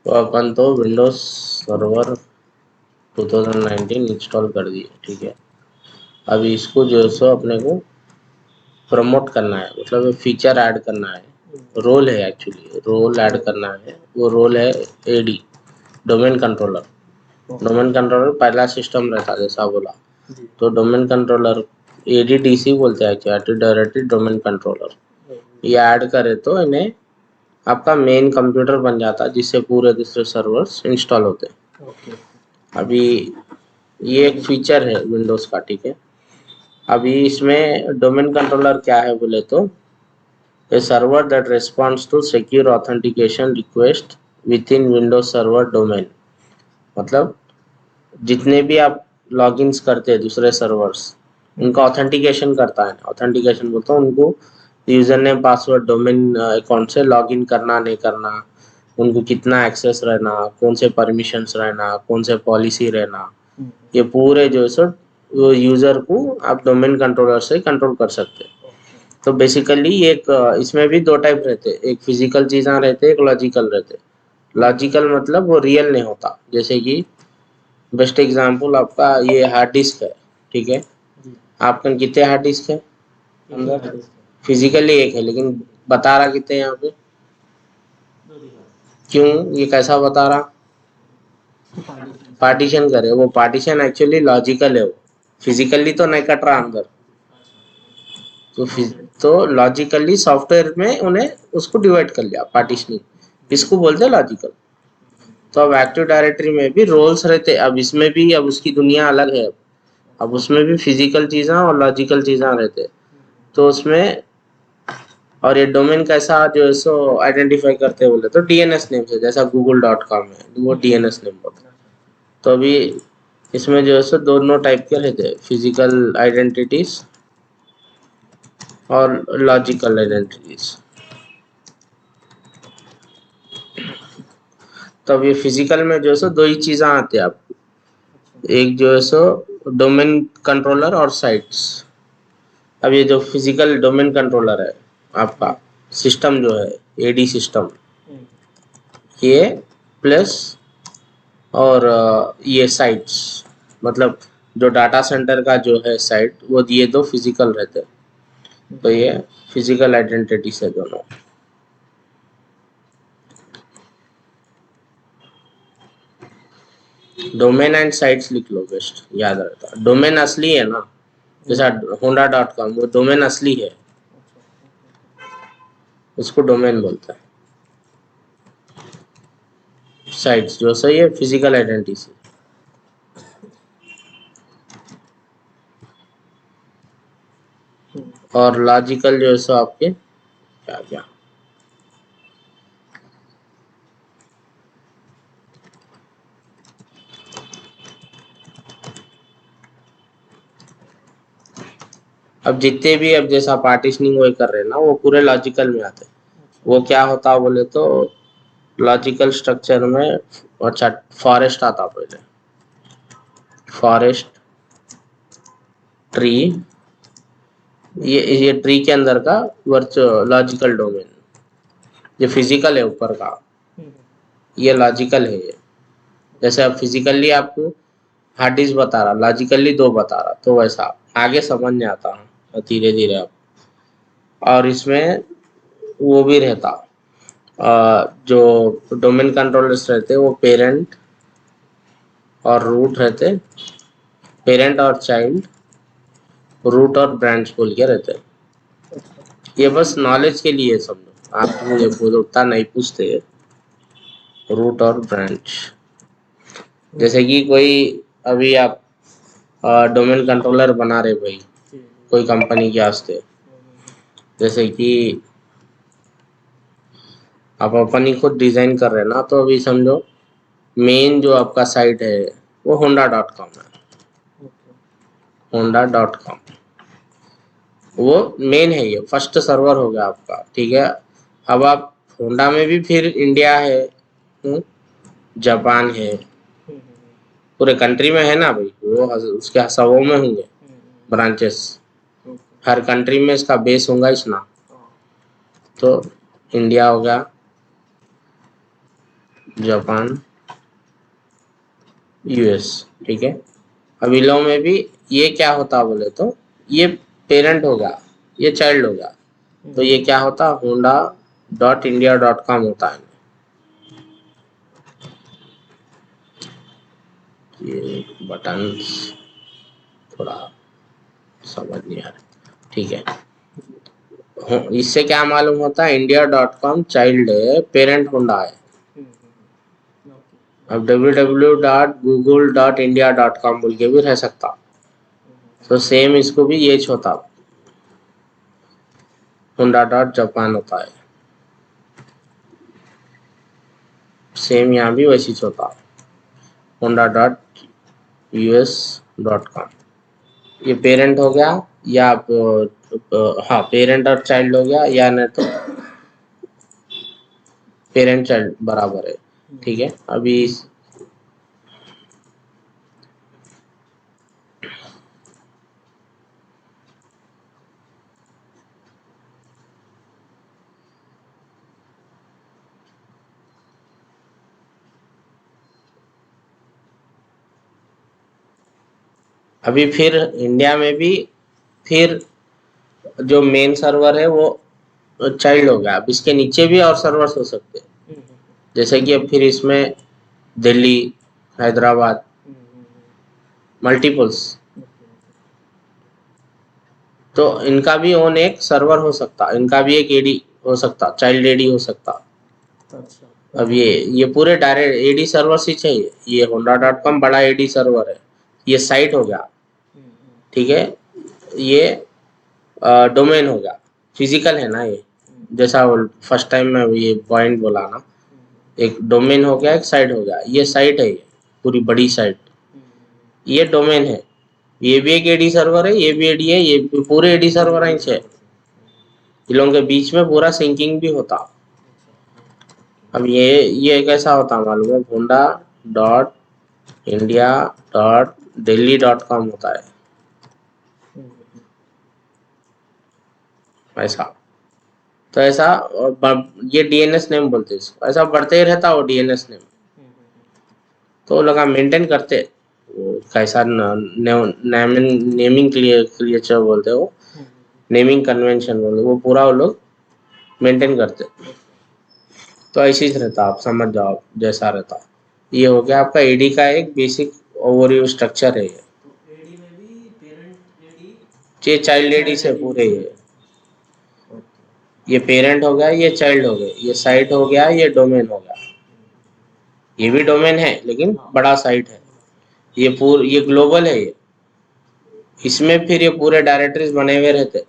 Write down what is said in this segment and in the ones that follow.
तो अपन तो Windows server 2019 install कर दिए, ठीक है। अभी इसको जो है सो अपने को प्रमोट करना है, मतलब फीचर ऐड करना है, रोल है एक्चुअली, रोल ऐड करना है। वो रोल है AD, domain controller. Domain controller पहला सिस्टम रहता जैसा बोला, तो डोमेन कंट्रोलर एडीडीसी बोलते हैं क्या, डायरेक्टली डोमेन कंट्रोलर। ये ऐड करे तो इन्हें आपका मेन कंप्यूटर बन जाता है, जिससे पूरे दूसरे सर्वर्स इंस्टॉल होते हैं। अभी ये एक फीचर है विंडोज का, ठीक है। अभी इसमें डोमेन कंट्रोलर क्या है बोले तो, a server that responds to secure authentication request within Windows Server domain। मतलब जितने भी आप लॉगिन्स करते हैं दूसरे सर्वर्स, उनका ऑथेंटिकेशन करता है। ऑथेंटिकेशन बोलता हूँ उनको user name password domain account से लॉगिन करना नहीं करना, उनको कितना एक्सेस रहना, कौन से परमिशंस रहना, कौन से पॉलिसी रहना, ये पूरे जो है सो वो यूजर को आप डोमेन कंट्रोलर से कंट्रोल कर सकते हैं। तो बेसिकली एक इसमें भी दो टाइप रहते हैं, एक फिजिकल चीज़ें रहते हैं, एक लॉजिकल रहते हैं। लॉजिकल मतलब वो रियल नहीं होता, जैसे कि बेस्ट एग्जांपल आपका ये हार्ड डिस्क है, ठीक है। आपका कितने हार्ड डिस्क है अंदर? फिजिकली एक है, लेकिन बता रहा कितने यहाँ पे? क्यों ये कैसा बता रहा? पार्टीशन करे, वो पार्टीशन एक्चुअली लॉजिकल है, वो फिजिकली तो नहीं कट रहा अंदर। तो तो लॉजिकली सॉफ्टवेयर में उन्हें उसको डिवाइड कर लिया, पार्टीशनिंग, इसको बोलते हैं लॉजिकल। तो अब एक्टिव डायरेक्टरी में भी रोल्स रहते, अब इसमें भी अब उसकी दुनिया अलग है। अब उसमें भी फिजिकल चीज़ें और लॉजिकल चीज़ें रहते, तो उसमें और ये डोमेन कैसा जो है सो आइडेंटिफाई करते हैं बोले तो डीएनएस नेम से, जैसा google.com है वो डीएनएस नेम होता है। तो अभी इसमें जो है सो दोनों टाइप के रहते हैं, फिजिकल आइडेंटिटीज और लॉजिकल आइडेंटिटीज। तो अब ये फिजिकल में जो है सो दो ही चीज़ें आती है आपको, एक जो है सो डोमेन कंट्रोलर और साइट्स। अब ये जो फिजिकल डोमेन कंट्रोलर है आपका सिस्टम जो है एडी सिस्टम, ये प्लस और ये साइट्स, मतलब जो डाटा सेंटर का जो है साइट, वो ये दो फिजिकल रहते हैं। तो ये फिजिकल आइडेंटिटी से दोनों। डोमेन एंड साइट्स लिख लो, बेस्ट याद रहता। डोमेन असली है ना, जैसा honda.com, वो डोमेन असली है, उसको डोमेन बोलता है। साइट्स जो सही है फिजिकल आइडेंटिटी से। और लॉजिकल जो है सो आपके क्या क्या, अब जितने भी अब जैसा पार्टीशनिंग वो कर रहे हैं ना, वो पूरे लॉजिकल में आते हैं। वो क्या होता है बोले तो लॉजिकल स्ट्रक्चर में, अच्छा फॉरेस्ट आता पहले, फॉरेस्ट ट्री, ये ट्री के अंदर का वर्चुअल लॉजिकल डोमेन, ये फिजिकल है ऊपर का, ये लॉजिकल है ये। जैसे अब फिजिकली आपको हार्ड डिस्क बता रहा, लॉजिकली दो बता रहा, तो वैसा आगे समझ में आता है धीरे धीरे आप। और इसमें वो भी रहता, जो डोमेन कंट्रोलर्स रहते वो पेरेंट और रूट रहते, पेरेंट और चाइल्ड, रूट और ब्रांच बोल के रहते हैं। ये बस नॉलेज के लिए समझो, आप ये उतना नहीं पूछते रूट और ब्रांच। जैसे कि कोई अभी आप डोमेन कंट्रोलर बना रहे भाई कोई कंपनी के वास्ते, जैसे कि आप अपनी खुद डिज़ाइन कर रहे हैं ना, तो अभी समझो मेन जो आपका साइट है वो honda.com है, honda.com वो मेन है, ये फर्स्ट सर्वर हो गया आपका, ठीक है। अब आप होंडा में भी फिर इंडिया है, जापान है, पूरे कंट्री में है ना भाई, वो उसके सवों में होंगे ब्रांचेस, हर कंट्री में इसका बेस होगा इसना। तो इंडिया हो गया, जापान, यूएस, ठीक है। अब इन लोगों में भी ये क्या होता बोले तो ये पेरेंट होगा, ये चाइल्ड होगा, तो ये क्या होता honda.india.com होता है। ये बटन थोड़ा समझ नहीं आ रहा, ठीक है। इससे क्या मालूम होता है india.com चाइल्ड है, पेरेंट होंडा है। अब www.google.india.com बोल के भी रह सकता, तो सेम इसको भी ये होता honda.japan होता है, सेम यहाँ भी वैसी होता honda.us.com। ये पेरेंट हो गया या हाँ पेरेंट और चाइल्ड हो गया, या नहीं तो पेरेंट चाइल्ड बराबर है, ठीक है। अभी फिर इंडिया में भी फिर जो मेन सर्वर है वो चाइल्ड हो गया। अब इसके नीचे भी और सर्वर्स हो सकते हैं, जैसे कि अब फिर इसमें दिल्ली, हैदराबाद, मल्टीपल्स, तो इनका भी ओन एक सर्वर हो सकता, इनका भी एक एडी हो सकता, चाइल्ड एडी हो सकता। अब ये पूरे डायरेक्ट एडी सर्वर ही चाहिए, ये honda.com बड़ा एडी सर्वर है, ये साइट हो गया, ठीक है। ये डोमेन हो गया, फिजिकल है ना ये, जैसा फर्स्ट टाइम में ये पॉइंट बोला ना, एक डोमेन हो गया, एक साइट हो गया, ये साइट है, ये पूरी बड़ी साइट, ये डोमेन है। ये भी एक एडी सर्वर है, ये भी एडी है, ये पूरे एडी सर्वर है, इन लोगों के बीच में पूरा सिंकिंग भी होता। अब ये कैसा होता मालूम है, honda.india.delhi.com होता है ऐसा। तो ऐसा ये डीएनएस नेम बोलते हैं इसको, ऐसा बढ़ते ही रहता वो डीएनएस नेम। तो वो लोग मेंटेन करते, वो कैसा नेमिंग क्लियरेचर बोलते हैं वो, नेमिंग कन्वेंशन बोलते, वो पूरा वो लोग मेंटेन करते। तो ऐसे ही रहता, आप समझ जाओ जैसा रहता। ये हो गया आपका एडी का एक बेसिक ओवरव्यू स्ट्रक्चर है। ये चाइल्ड एडी से पूरे ये पेरेंट हो गया, ये चाइल्ड हो गए, ये साइट हो गया, ये डोमेन हो गया। ये भी डोमेन है लेकिन बड़ा साइट है, ये ग्लोबल है ये। इसमें फिर ये पूरे डायरेक्टरीज बने हुए रहते,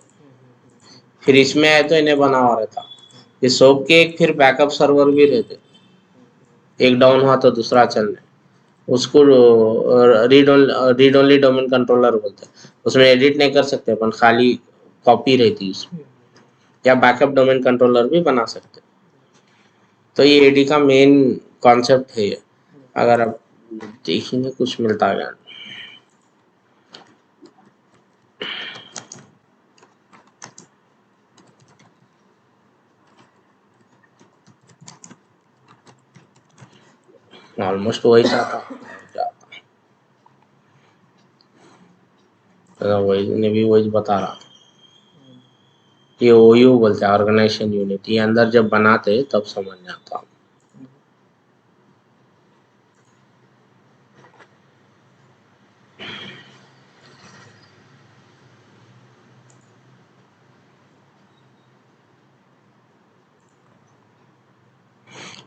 फिर इसमें आए तो इन्हें बना हुआ रहता। ये सोप के एक फिर बैकअप सर्वर भी रहते, एक डाउन हुआ तो दूसरा चलने, उसको रीड ओनली डोमेन कंट्रोलर बोलते हैं। उसमें एडिट नहीं कर सकते अपन, खाली कॉपी रहती है उसमें, या बैकअप डोमेन कंट्रोलर भी बना सकते। तो ये एडी का मेन कॉन्सेप्ट है ये, अगर आप देखेंगे कुछ मिलता है ज्ञान। ऑलमोस्ट वही चाहता, वही ने भी वही बता रहा। ये ओयू बोलते हैं, ऑर्गेनाइजेशन यूनिट, ये अंदर जब बनाते तब समझ में आता।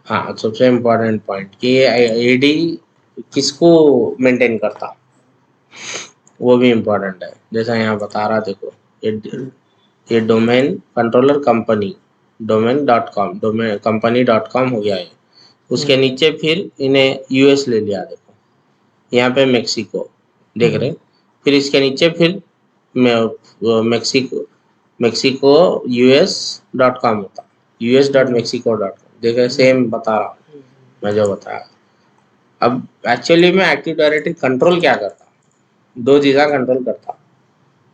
हाँ, सबसे इम्पोर्टेंट पॉइंट कि एडी किसको मेंटेन करता, वो भी इम्पोर्टेंट है। जैसा यहाँ बता रहा देखो, ये डोमेन कंट्रोलर कंपनी डोमेन.com, डोमेन कंपनी.com हो गया है। उसके नीचे फिर इन्हें यूएस ले लिया, देखो यहाँ पे मेक्सिको देख रहे, फिर इसके नीचे फिर मेक्सिको मेक्सिको US.com होता, US.mexico.com, देखे सेम बता रहा हूँ मैं जो बताया। अब एक्चुअली में एक्टिव डायरेक्टरी कंट्रोल क्या करता, दो चीज़ा कंट्रोल करता,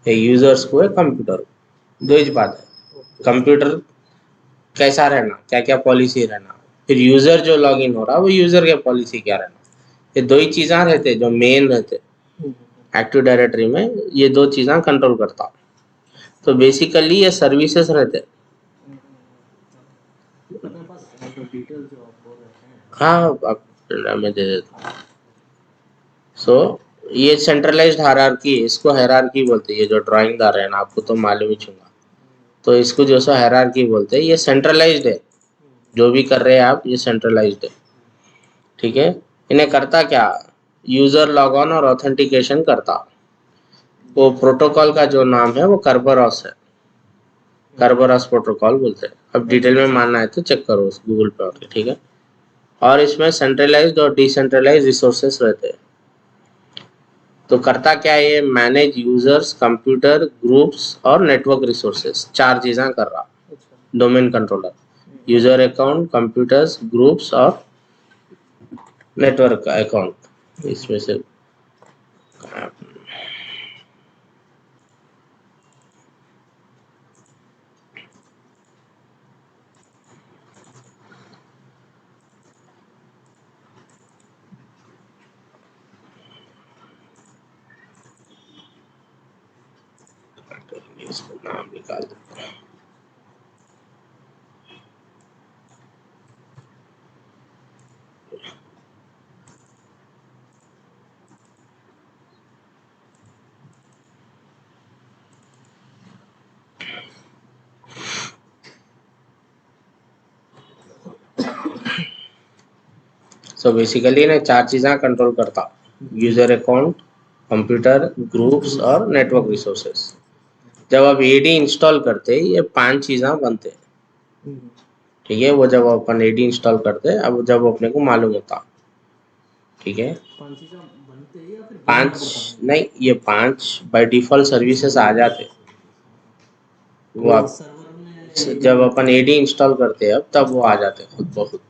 एक यूजर्स को, एक कंप्यूटर को, दो ही बात है। कंप्यूटर कैसा रहना, क्या क्या पॉलिसी रहना, फिर यूजर जो लॉगिन हो रहा है वो यूजर के पॉलिसी क्या रहना, ये दो ही चीज़ा रहते जो मेन रहते एक्टिव डायरेक्टरी में, ये दो चीज़ा कंट्रोल करता। तो बेसिकली ये सर्विसेज रहते। हाँ आप में दे देता। सो ये सेंट्रलाइज्ड हायरार्की, इसको हायरार्की बोलते हैं। ये जो ड्राइंग दार है ना, आपको तो मालूम ही होगा, तो इसको जो सो हायरार्की बोलते हैं। ये सेंट्रलाइज्ड है, जो भी कर रहे हैं आप, ये सेंट्रलाइज्ड है, ठीक है। इन्हें करता क्या, यूजर लॉग ऑन और ऑथेंटिकेशन करता। वो प्रोटोकॉल का जो नाम है वो कर्बरॉस है, कर्बरॉस प्रोटोकॉल बोलते हैं। अब डिटेल में मानना है तो चेक करो गूगल पे आके, ठीक है। और इसमें सेंट्रलाइज्ड और डिसेंट्रलाइज्ड रिसोर्सेस रहते हैं। तो करता क्या है, ये मैनेज यूजर्स, कंप्यूटर, ग्रुप्स और नेटवर्क रिसोर्सेस, चार चीज़ें कर रहा domain controller. User account, computers, groups और नेटवर्क अकाउंट, इसमें से इसको नाम निकाल देते हैं। सो बेसिकली ना चार चीज़ें कंट्रोल करता, यूजर अकाउंट, कंप्यूटर, ग्रुप्स और नेटवर्क रिसोर्सेस। जब आप एडी इंस्टॉल करते हैं, ये पांच चीज़ें बनते हैं, ठीक है। वो जब अपन एडी इंस्टॉल करते हैं, अब जब अपने को मालूम होता, ठीक है। पांच नहीं, ये पांच बाय डिफॉल्ट सर्विसेज आ जाते। वो आप जब अपन एडी इंस्टॉल करते हैं अब, तब वो आ जाते खुद ब खुद।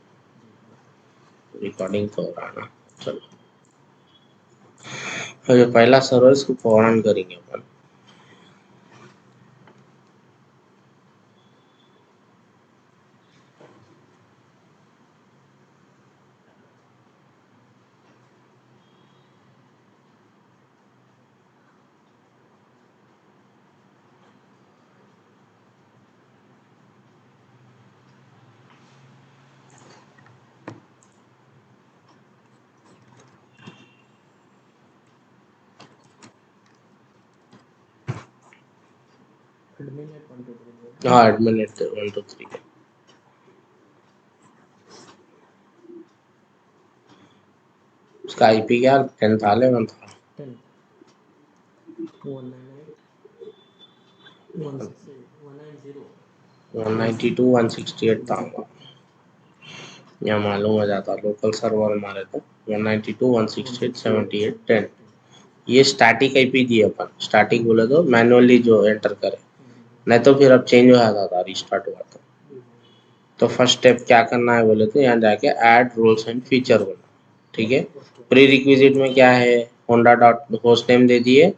रिकॉर्डिंग तो हो रहा ना, चलो। जो पहला सर्वर इसको फॉरवर्ड करेंगे अपन। हाँ एडमिन 1 2 3 उसका आईपी क्या 10 था 11 था 192.168 था हमारा। यहाँ मालूम हो जाता लोकल सर्वर हमारे तो 192.168.78.10। ये स्टैटिक आईपी दिए अपन, स्टैटिक बोले तो मैनुअली जो एंटर करे, नहीं तो फिर अब चेंज हो जाता था, रिस्टार्ट हुआ तो फर्स्ट स्टेप क्या करना है बोले तो यहाँ जाके ऐड रोल्स एंड फीचर बोलना, ठीक है। प्री रिक्विजिट में क्या है, होंडा डॉट होस्ट नेम दे दिए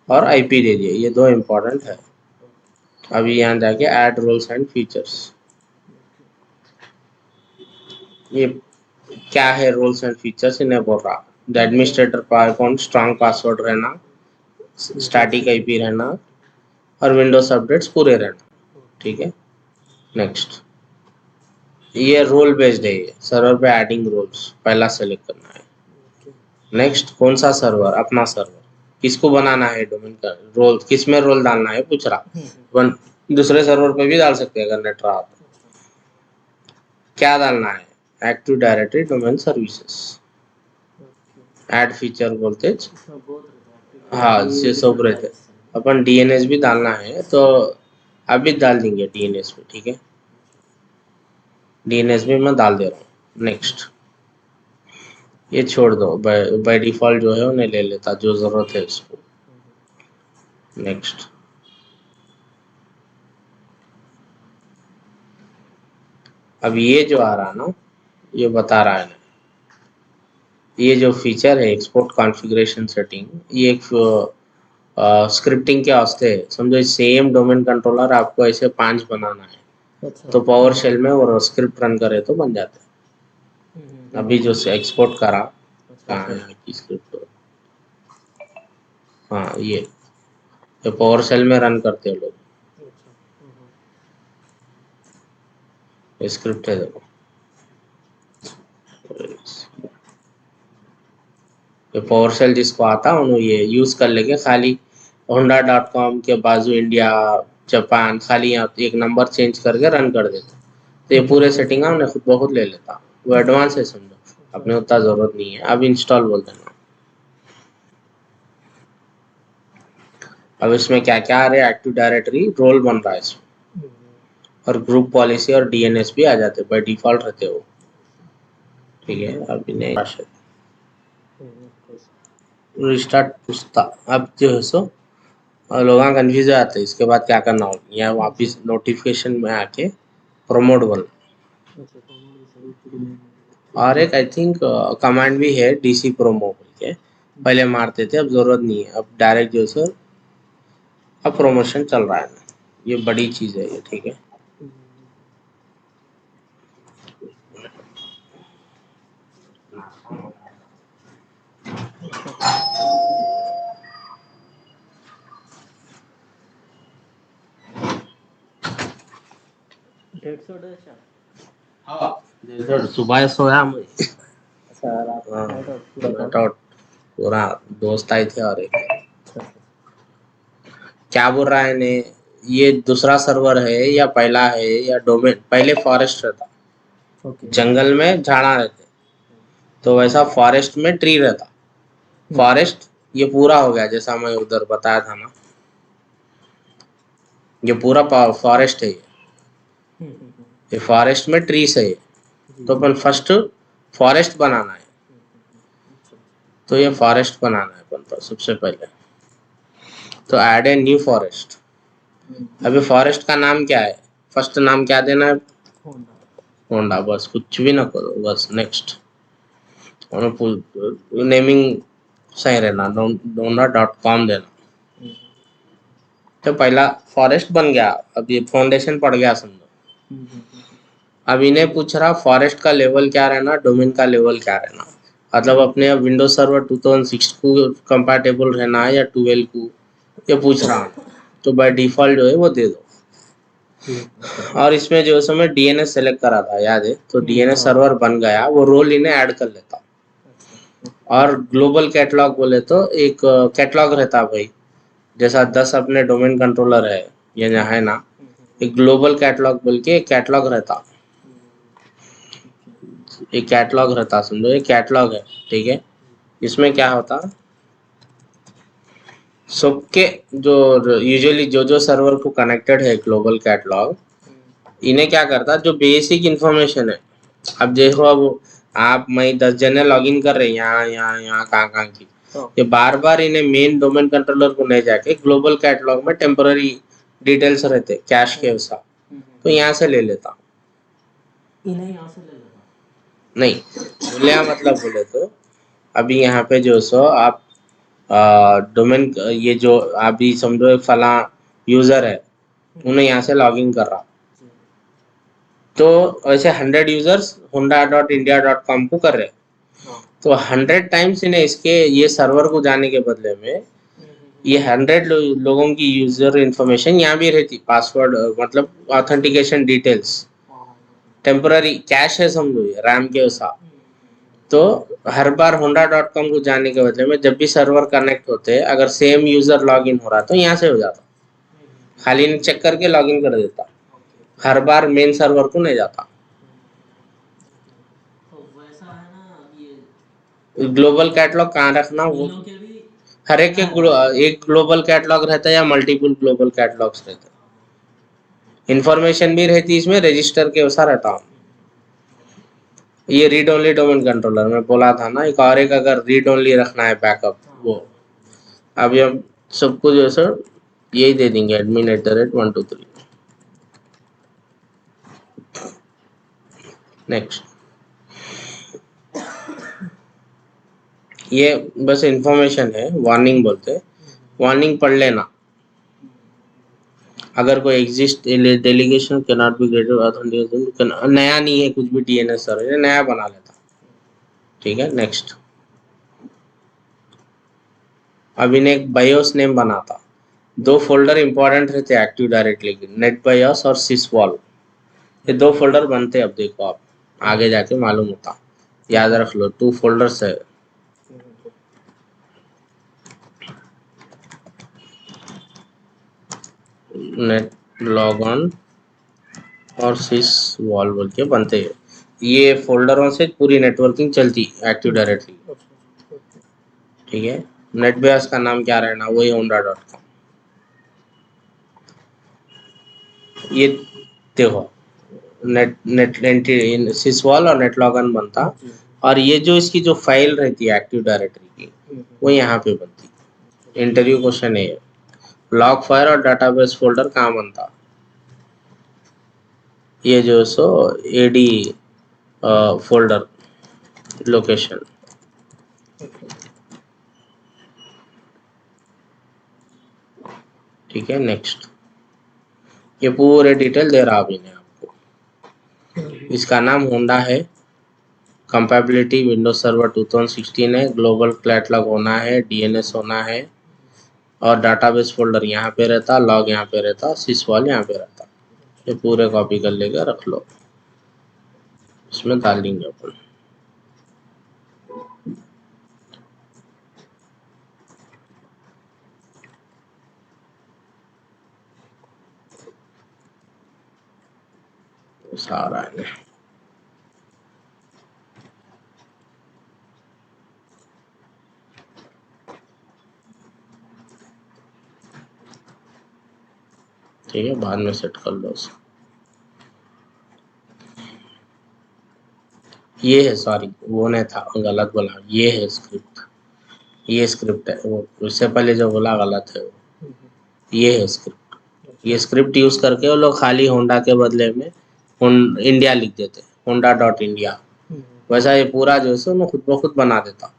और आईपी दे दिए, ये दो इम्पोर्टेंट है। अभी यहाँ जाके ऐड रोल्स एंड फीचर्स, ये क्या है रोल्स एंड फीचर्स, इन्हें बोल रहा द एडमिनिस्ट्रेटर पर अकाउंट स्ट्रांग पासवर्ड रहना, स्टैटिक आईपी रहना और विंडोज अपडेट्स पूरे रहना, ठीक है। नेक्स्ट, ये रोल बेस्ड है, ये सर्वर पे एडिंग रोल्स पहला सेलेक्ट करना है। नेक्स्ट, कौन सा सर्वर, अपना सर्वर, किसको बनाना है डोमेन का रोल, किस में रोल डालना है पूछ रहा। वन दूसरे सर्वर पे भी डाल सकते हैं अगर नेट रहा तो। क्या डालना है, active directory domain services, add feature बोलते, हाँ ये सब रहते। अपन डीएनएस भी डालना है तो अभी डाल देंगे डीएनएस में, ठीक है। डीएनएस भी मैं डाल दे रहा हूँ। नेक्स्ट, ये छोड़ दो, बाय डिफॉल्ट जो है उन्हें ले लेता जो जरूरत है उसको। नेक्स्ट, अब ये जो आ रहा ना, ये बता रहा है ना, ये जो फीचर है एक्सपोर्ट कॉन्फ़िगरेशन सेटिंग, ये एक स्क्रिप्टिंग के वास्ते है। समझो सेम डोमेन कंट्रोलर आपको ऐसे 5 बनाना है, तो पावर शेल में और स्क्रिप्ट रन करे तो बन जाता है। अभी जो से एक्सपोर्ट करा, अच्छा कहाँ अच्छा है की स्क्रिप्ट? हाँ ये पावर सेल में रन करते हैं लोग, अच्छा। ये स्क्रिप्ट है देखो। ये पावर सेल जिसको आता है उन्होंने ये यूज कर लेके खाली honda.com के बाजू इंडिया जापान खाली यहाँ एक नंबर चेंज करके रन कर देता। तो ये पूरे सेटिंग हमने खुद बहुत ले लेता, वो एडवांस है समझो, अच्छा अपने अच्छा। उतना जरूरत नहीं है। अब इंस्टॉल बोल देना। अब इसमें क्या क्या आ रहा है, एक्टिव डायरेक्टरी रोल बन रहा है इसमें, और ग्रुप पॉलिसी और डीएनएस भी आ जाते बाय डिफॉल्ट रहते हो। ठीक है, अब इन्हें रिस्टार्ट पूछता। अब जो है सो लोग कंफ्यूज हो जाते हैं, इसके बाद क्या करना होगा, या वापस नोटिफिकेशन में आके प्रमोट बोल। अच्छा कॉमेडी सर। और एक आई थिंक कमांड भी है डीसी प्रोमो बोल के, पहले मारते थे अब जरूरत नहीं है, अब डायरेक्ट जो है सो अब प्रमोशन चल रहा है। ये बड़ी चीज है ये, ठीक है। अच्छा। डेढ़ सौ डेढ़। हाँ सुबह सोया मैं। अच्छा रात हाँ नाइट आउट पूरा था। नाइट आउट, पूरा दोस्त आए थे। और एक अच्छा अच्छा। क्या बोल रहा है ने, ये दूसरा सर्वर है या पहला है या डोमेन? पहले फॉरेस्ट रहता, ओके। जंगल में झाड़ा रहते, तो वैसा फॉरेस्ट में ट्री रहता। फॉरेस्ट ये पूरा हो गया जैसा मैं उधर बताया था ना, ये पूरा फॉरेस्ट है ये फॉरेस्ट में ट्रीज है ये। जी तो जी। अपन फर्स्ट फॉरेस्ट बनाना है, अच्छा अच्छा। तो ये फॉरेस्ट बनाना है अपन को सबसे पहले। तो ऐड ए न्यू फॉरेस्ट। अभी फॉरेस्ट का नाम क्या है, फर्स्ट नाम क्या देना है? होंडा। होंडा, बस कुछ भी ना करो, बस नेक्स्ट। नेमिंग सही रहना, होंडा.com देना। तो पहला फॉरेस्ट बन गया, अब ये फाउंडेशन पड़ गया समझो। अब इन्हें पूछ रहा फॉरेस्ट का लेवल क्या रहना, डोमेन का लेवल क्या रहना, मतलब अपने विंडोज सर्वर 2006 को कंपैटिबल रहना है या 12 को, ये पूछ रहा हूँ। तो बाय डिफॉल्ट जो है वो दे दो। और इसमें जो समय डीएनएस सेलेक्ट करा था याद है, तो डीएनएस हाँ। सर्वर बन गया, वो रोल इन्हें ऐड कर लेता। अच्छा। और ग्लोबल कैटलॉग बोले तो एक कैटलॉग रहता भाई, जैसा 10 अपने डोमेन कंट्रोलर है ये यहाँ है ना, एक ग्लोबल कैटलॉग बोल के एक कैटलॉग रहता, एक कैटलॉग रहता समझो, एक कैटलॉग है। ठीक है, इसमें क्या होता, सबके जो यूजुअली जो जो सर्वर को कनेक्टेड है ग्लोबल कैटलॉग, इन्हें क्या करता, जो बेसिक इंफॉर्मेशन है। अब देखो, अब आप मैं 10 जने लॉगिन कर रहे हैं यहाँ यहाँ यहाँ कहाँ कहाँ की, ये बार बार इन्हें मेन डोमेन कंट्रोलर को नहीं जाके ग्लोबल कैटलॉग में टेम्पररी डिटेल्स रहते कैश के वैसा, तो यहाँ से ले लेता। इन्हें यहाँ से ले लेता। नहीं बोले मतलब बोले तो अभी यहाँ पे जो सो आप डोमेन, ये जो अभी समझो एक फला यूजर है, उन्हें यहाँ से लॉगिन कर रहा, तो ऐसे 100 यूजर्स honda.india.com को कर रहे, तो 100 टाइम्स इन्हें इसके ये सर्वर को जाने के बदले में ये 100 लोगों की यूजर इंफॉर्मेशन यहाँ भी रहती, पासवर्ड मतलब ऑथेंटिकेशन डिटेल्स, टेम्पररी कैश है समझो ये रैम के वैसा। तो हर बार honda.com को जाने के बदले में जब भी सर्वर कनेक्ट होते अगर सेम यूजर लॉगिन हो रहा तो यहाँ से हो जाता, खाली इन्हें चेक करके लॉगिन कर देता, हर बार मेन सर्वर को नहीं जाता। तो वैसा है ना ये ग्लोबल कैटलॉग कहाँ रखना वो, तीनों के भी। हर एक के एक ग्लोबल कैटलॉग रहता है या मल्टीपल ग्लोबल कैटलॉग्स रहते हैं, इंफॉर्मेशन भी रहती है इसमें रजिस्टर के वैसा रहता हूँ। ये रीड ओनली डोमेन कंट्रोलर में बोला था ना, एक और एक अगर रीड ओनली रखना है बैकअप वो। अभी हम सबको जो है सर यही दे देंगे admin@123। नेक्स्ट, ये बस इंफॉर्मेशन है, वार्निंग बोलते, वार्निंग पढ़ लेना। अगर कोई exist delegation can not be greater authentication, नया नहीं है कुछ भी, डीएनएस सर्वर नया बना लेता। ठीक है। नेक्स्ट, अब इन्हें एक बायोस नेम बना था। दो फोल्डर इंपॉर्टेंट रहते एक्टिव डायरेक्टली की, नेट बायोस और सिसवॉल। ये दो फोल्डर बनते हैं। अब देखो आप आगे जाके मालूम होता, याद रख लो, 2 फोल्डर्स है। नेट लॉगन और सिस वॉल बोल के बनते हैं। ये फोल्डरों से पूरी नेटवर्किंग चलती एक्टिव डायरेक्टरी। ठीक है। नेट बेस का नाम क्या रहना, वही होंडा.com। ये देखो, नेट नेट एंटी सिसवॉल और नेट लॉगन बनता, और ये जो इसकी जो फाइल रहती है एक्टिव डायरेक्टरी की, वो यहाँ पे बनती। इंटरव्यू क्वेश्चन है, लॉग फाइल और डाटाबेस फोल्डर कहाँ बनता। ये जो सो एडी फोल्डर लोकेशन। ठीक है। नेक्स्ट, ये पूरे डिटेल दे रहा अभी ने आपको। इसका नाम होंडा है। कंपेबिलिटी विंडोज सर्वर 2016 है। ग्लोबल कैटलॉग होना है, डीएनएस होना है, और डाटाबेस फोल्डर यहाँ पे रहता, लॉग यहाँ पे रहता, सिसवॉल यहाँ पे रहता। ये पूरे कॉपी कर लेकर रख लो, इसमें डाल देंगे अपन। सारा है। ठीक है, बाद में सेट कर लो उसको। ये है, सॉरी वो नहीं था, गलत बोला। ये है स्क्रिप्ट, ये स्क्रिप्ट है। वो उससे पहले जो बोला गलत है वो। ये है स्क्रिप्ट। ये स्क्रिप्ट यूज करके वो लोग खाली होंडा के बदले में इंडिया लिख देते, होंडा.इंडिया। वैसा ये पूरा जो है वो खुद ब खुद बना देता,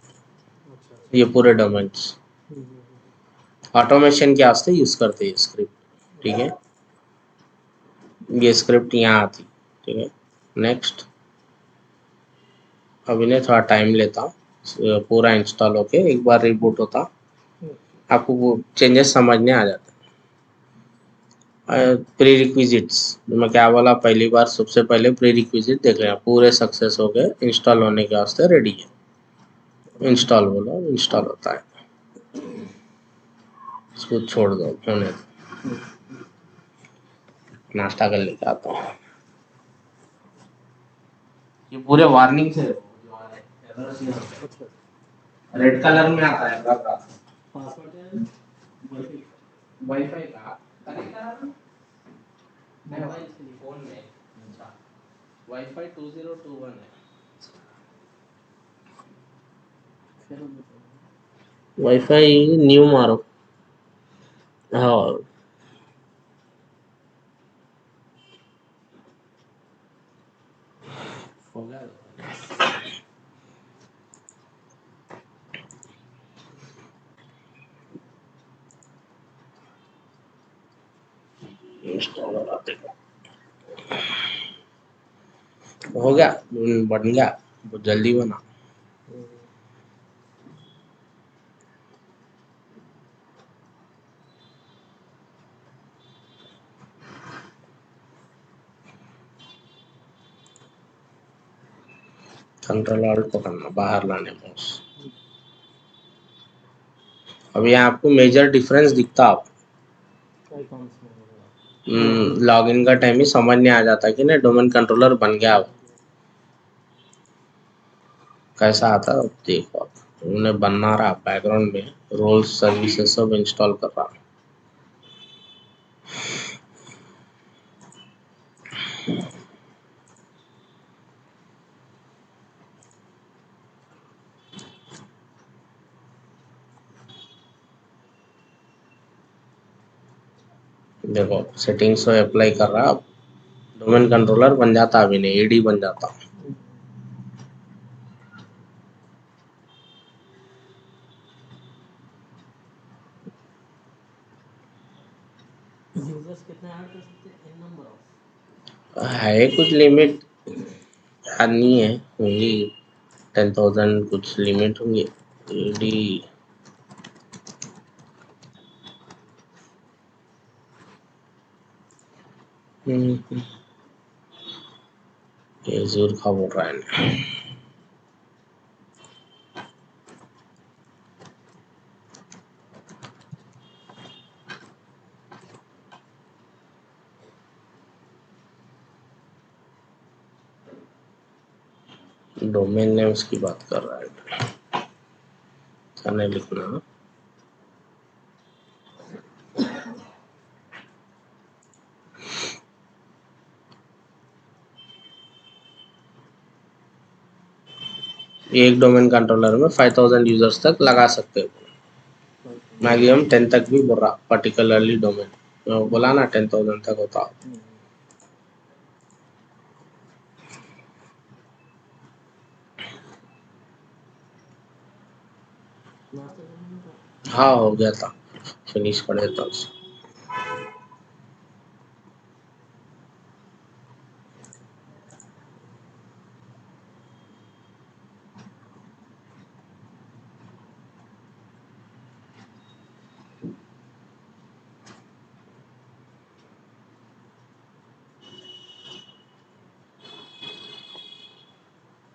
ये पूरे डोमेन्स। ऑटोमेशन के वास्ते यूज करते हैं स्क्रिप्ट। ठीक है, ये स्क्रिप्ट यहाँ आती। ठीक है। नेक्स्ट, अब इन्हें थोड़ा टाइम लेता, पूरा इंस्टॉल होके एक बार रिबूट होता, आपको वो चेंजेस समझने आ जाते। प्री रिक्विजिट्स मैं क्या बोला पहली बार, सबसे पहले प्री रिक्विजिट देख लेना, पूरे सक्सेस हो गए, इंस्टॉल होने के वास्ते रेडी है। इंस्टॉल बोलो, इंस्टॉल होता है। इसको छोड़ दो, होने दो। नाश्ता कर लेके आता हूँ। ये पूरे वार्निंग से जो आ रहे हैं, errors नहीं होते। रेड कलर में आता है पासवर्ड है वाईफाई का कनेक्ट करा था? मोबाइल से फोन में। अच्छा, वाईफाई 2021 है। वाईफाई न्यू मारो। हाँ, हो गया। इंस्टॉलर आते हो गया, बन गया, बहुत जल्दी बना। कंट्रोल ऑल्ट पकड़ना, बाहर लाने माउस। अब यहाँ आपको मेजर डिफरेंस दिखता, आप लॉगिन का टाइम ही समझ नहीं आ जाता कि ना डोमेन कंट्रोलर बन गया। अब कैसा आता है, अब देखो आप। उन्हें बनना रहा बैकग्राउंड में, रोल्स सर्विसेज सब इंस्टॉल कर रहा। देखो सेटिंग्स तो अप्लाई कर रहा, अब डोमेन कंट्रोलर बन जाता, अभी नहीं एडी बन जाता। यूजर्स कितने ऐड कर सकते हैं, एन नंबर ऑफ? है कुछ लिमिट, याद नहीं है, होंगी 10,000 कुछ लिमिट होंगे डी ये जोर खा बोल रहा है। डोमेन नेम की बात कर रहा है, नहीं लिखना। एक डोमेन कंट्रोलर में 5,000 यूजर्स तक लगा सकते हो। मैक्सिमम 10 तक भी बोल रहा, पर्टिकुलरली डोमेन बोला ना 10,000 तक होता। हाँ हो गया था, फिनिश कर देता हूँ।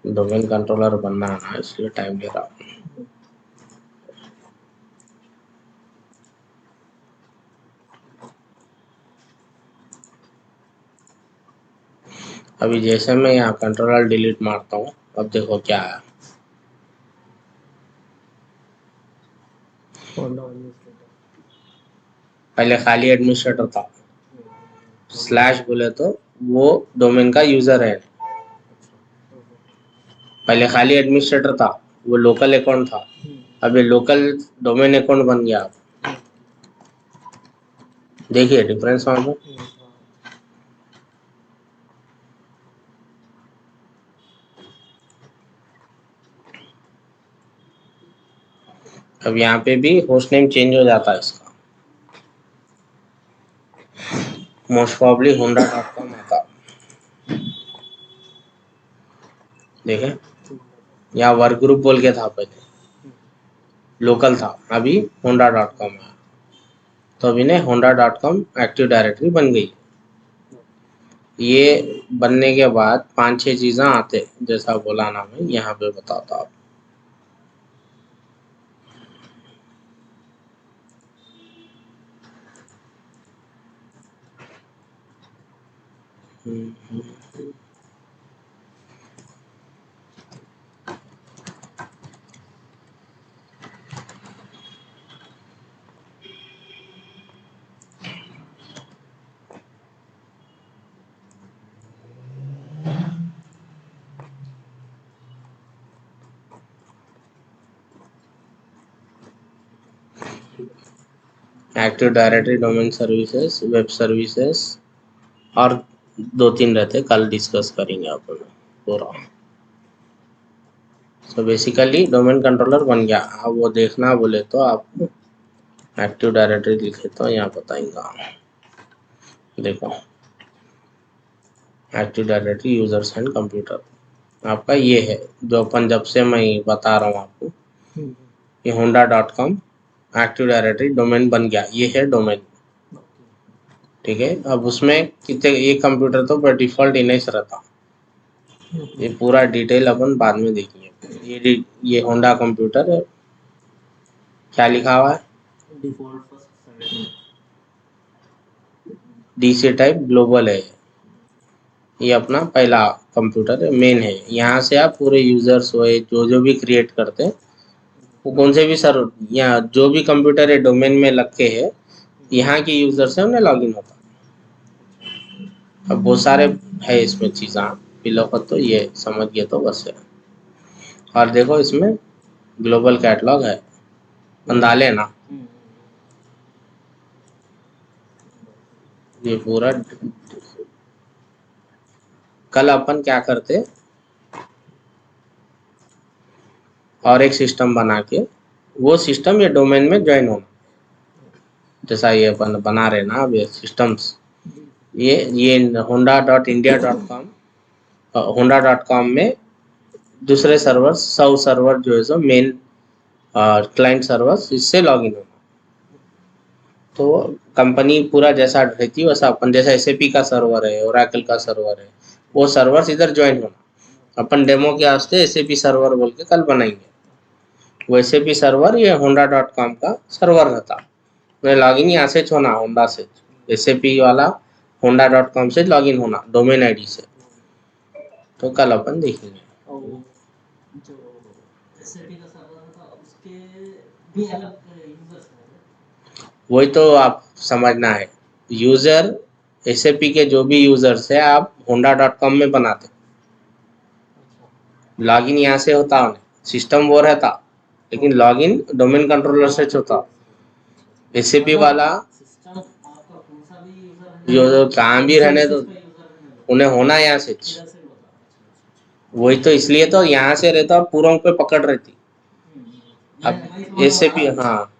डोमेन कंट्रोलर बनना है ना, इसलिए टाइम ले रहा हूँ। अभी जैसे मैं यहाँ कंट्रोलर डिलीट मारता हूँ, अब देखो क्या है। पहले खाली एडमिनिस्ट्रेटर था, स्लैश बोले तो वो डोमेन का यूजर है। पहले खाली एडमिनिस्ट्रेटर था, वो लोकल अकाउंट था, अब ये लोकल डोमेन अकाउंट बन गया। देखिए डिफरेंस वहां पर। अब यहाँ पे भी होस्ट नेम चेंज हो जाता है इसका, मोस्ट प्रॉब्ली honda.com आता। देखे यहाँ वर्क ग्रुप बोल के था, पहले लोकल था, अभी honda.com है। तो अभी ने honda.com एक्टिव डायरेक्टरी बन गई। ये बनने के बाद 5-6 चीज़ें आते, जैसा बोला ना मैं यहाँ पे बताता हूँ। Active directory, domain services, web services और 2-3 रहते, कल डिस्कस करेंगे अपन पूरा। तो बेसिकली डोमेन कंट्रोलर बन गया। अब वो देखना बोले तो आपको एक्टिव डायरेक्टरी लिखे तो यहाँ बताएंगा। देखो active directory users and computer आपका ये है, जो अपन जब से मैं बता रहा हूँ आपको, ये honda.com एक्टिव डायरेक्टरी डोमेन बन गया। ये है डोमेन, ठीक है। अब उसमें कितने, एक कंप्यूटर तो बाय डिफॉल्ट इन्हीं से रहता। ये पूरा डिटेल अपन बाद में देखेंगे। ये होंडा कंप्यूटर है, क्या लिखा हुआ है, डीसी टाइप ग्लोबल है। ये अपना पहला कंप्यूटर है, मेन है। यहाँ से आप पूरे यूजर्स हुए जो भी क्रिएट करते हैं, वो कौन से भी सर, यहाँ जो भी कंप्यूटर है डोमेन में लग के है, यहाँ के यूजर से उन्हें लॉगिन होता। अब बहुत सारे है इसमें चीज़ा, फिलहाल तो ये समझ गए तो बस है। और देखो इसमें ग्लोबल कैटलॉग है, अंदाले ना, ये पूरा। कल अपन क्या करते, और एक सिस्टम बना के, वो सिस्टम ये डोमेन में ज्वाइन होना, जैसा ये अपन बना रहे ना अब ये सिस्टम्स। ये honda.india.com honda.com में दूसरे सर्वर 100 सर्वर जो है सो मेन क्लाइंट सर्वर इससे लॉगिन होना। तो कंपनी पूरा जैसा रहती है वैसा अपन जैसा एसएपी का सर्वर है, ओरेकल का सर्वर है, वो सर्वर इधर ज्वाइन होना। अपन डेमो के वास्ते एसएपी सर्वर बोल के कल बनाएंगे। वो एसएपी सर्वर ये honda.com का सर्वर रहता। मैं लॉगिन यहाँ से होना होंडा से, एसएपी वाला honda.com से लॉगिन होना डोमेन आईडी से। तो कल अपन देखेंगे। और जो एसएपी का सर्वर था उसके भी अलग यूजर्स हैं। वही तो आप समझना है। यूजर एसएपी के जो भी यूजर्स है आप honda.com में बनाते, लॉगिन यहाँ से होता है, सिस्टम वो रहता, लेकिन लॉगिन डोमेन कंट्रोलर से होता। एसएपी वाला सिस्टम आपका कौन सा भी यूजर है जो कहाँ भी रहने तो उन्हें होना यहाँ से। इधर से होता है। वही तो इसलिए तो यहाँ से रहता पूरों पे पकड़ रहती। अब एसएपी हाँ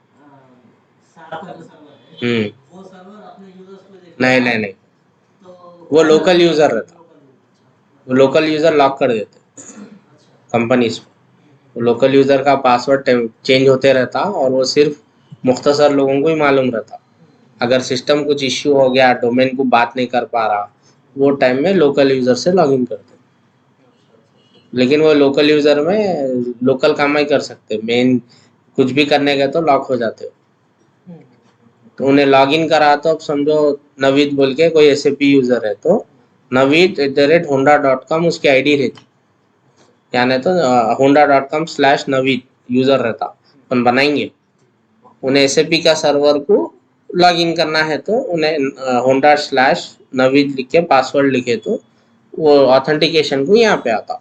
सात का जो सर्वर है वो सर्वर अपने यूजर्स को देखता नहीं है। नहीं नहीं, तो वो लोकल यूजर रहता, वो लोकल यूजर लॉक कर देते कंपनीज पे। लोकल यूजर का पासवर्ड चेंज होते रहता और वो सिर्फ मुख्तसर लोगों को ही मालूम रहता। अगर सिस्टम कुछ इश्यू हो गया, डोमेन को बात नहीं कर पा रहा, वो टाइम में लोकल यूजर से लॉगिन करते। लेकिन वो लोकल यूजर में लोकल काम ही कर सकते, मेन कुछ भी करने गए तो लॉक हो जाते। तो उन्हें लॉगिन करा तो अब समझो नवीद बोल के कोई एसएपी यूजर है तो navid@honda.com उसकी आईडी रहती, यानी तो honda.com/navid यूजर रहता। अपन बनाएंगे उन्हें एसएपी का सर्वर को लॉगिन करना है तो उन्हें honda/navid लिख के पासवर्ड लिखे तो वो ऑथेंटिकेशन को यहाँ पे आता।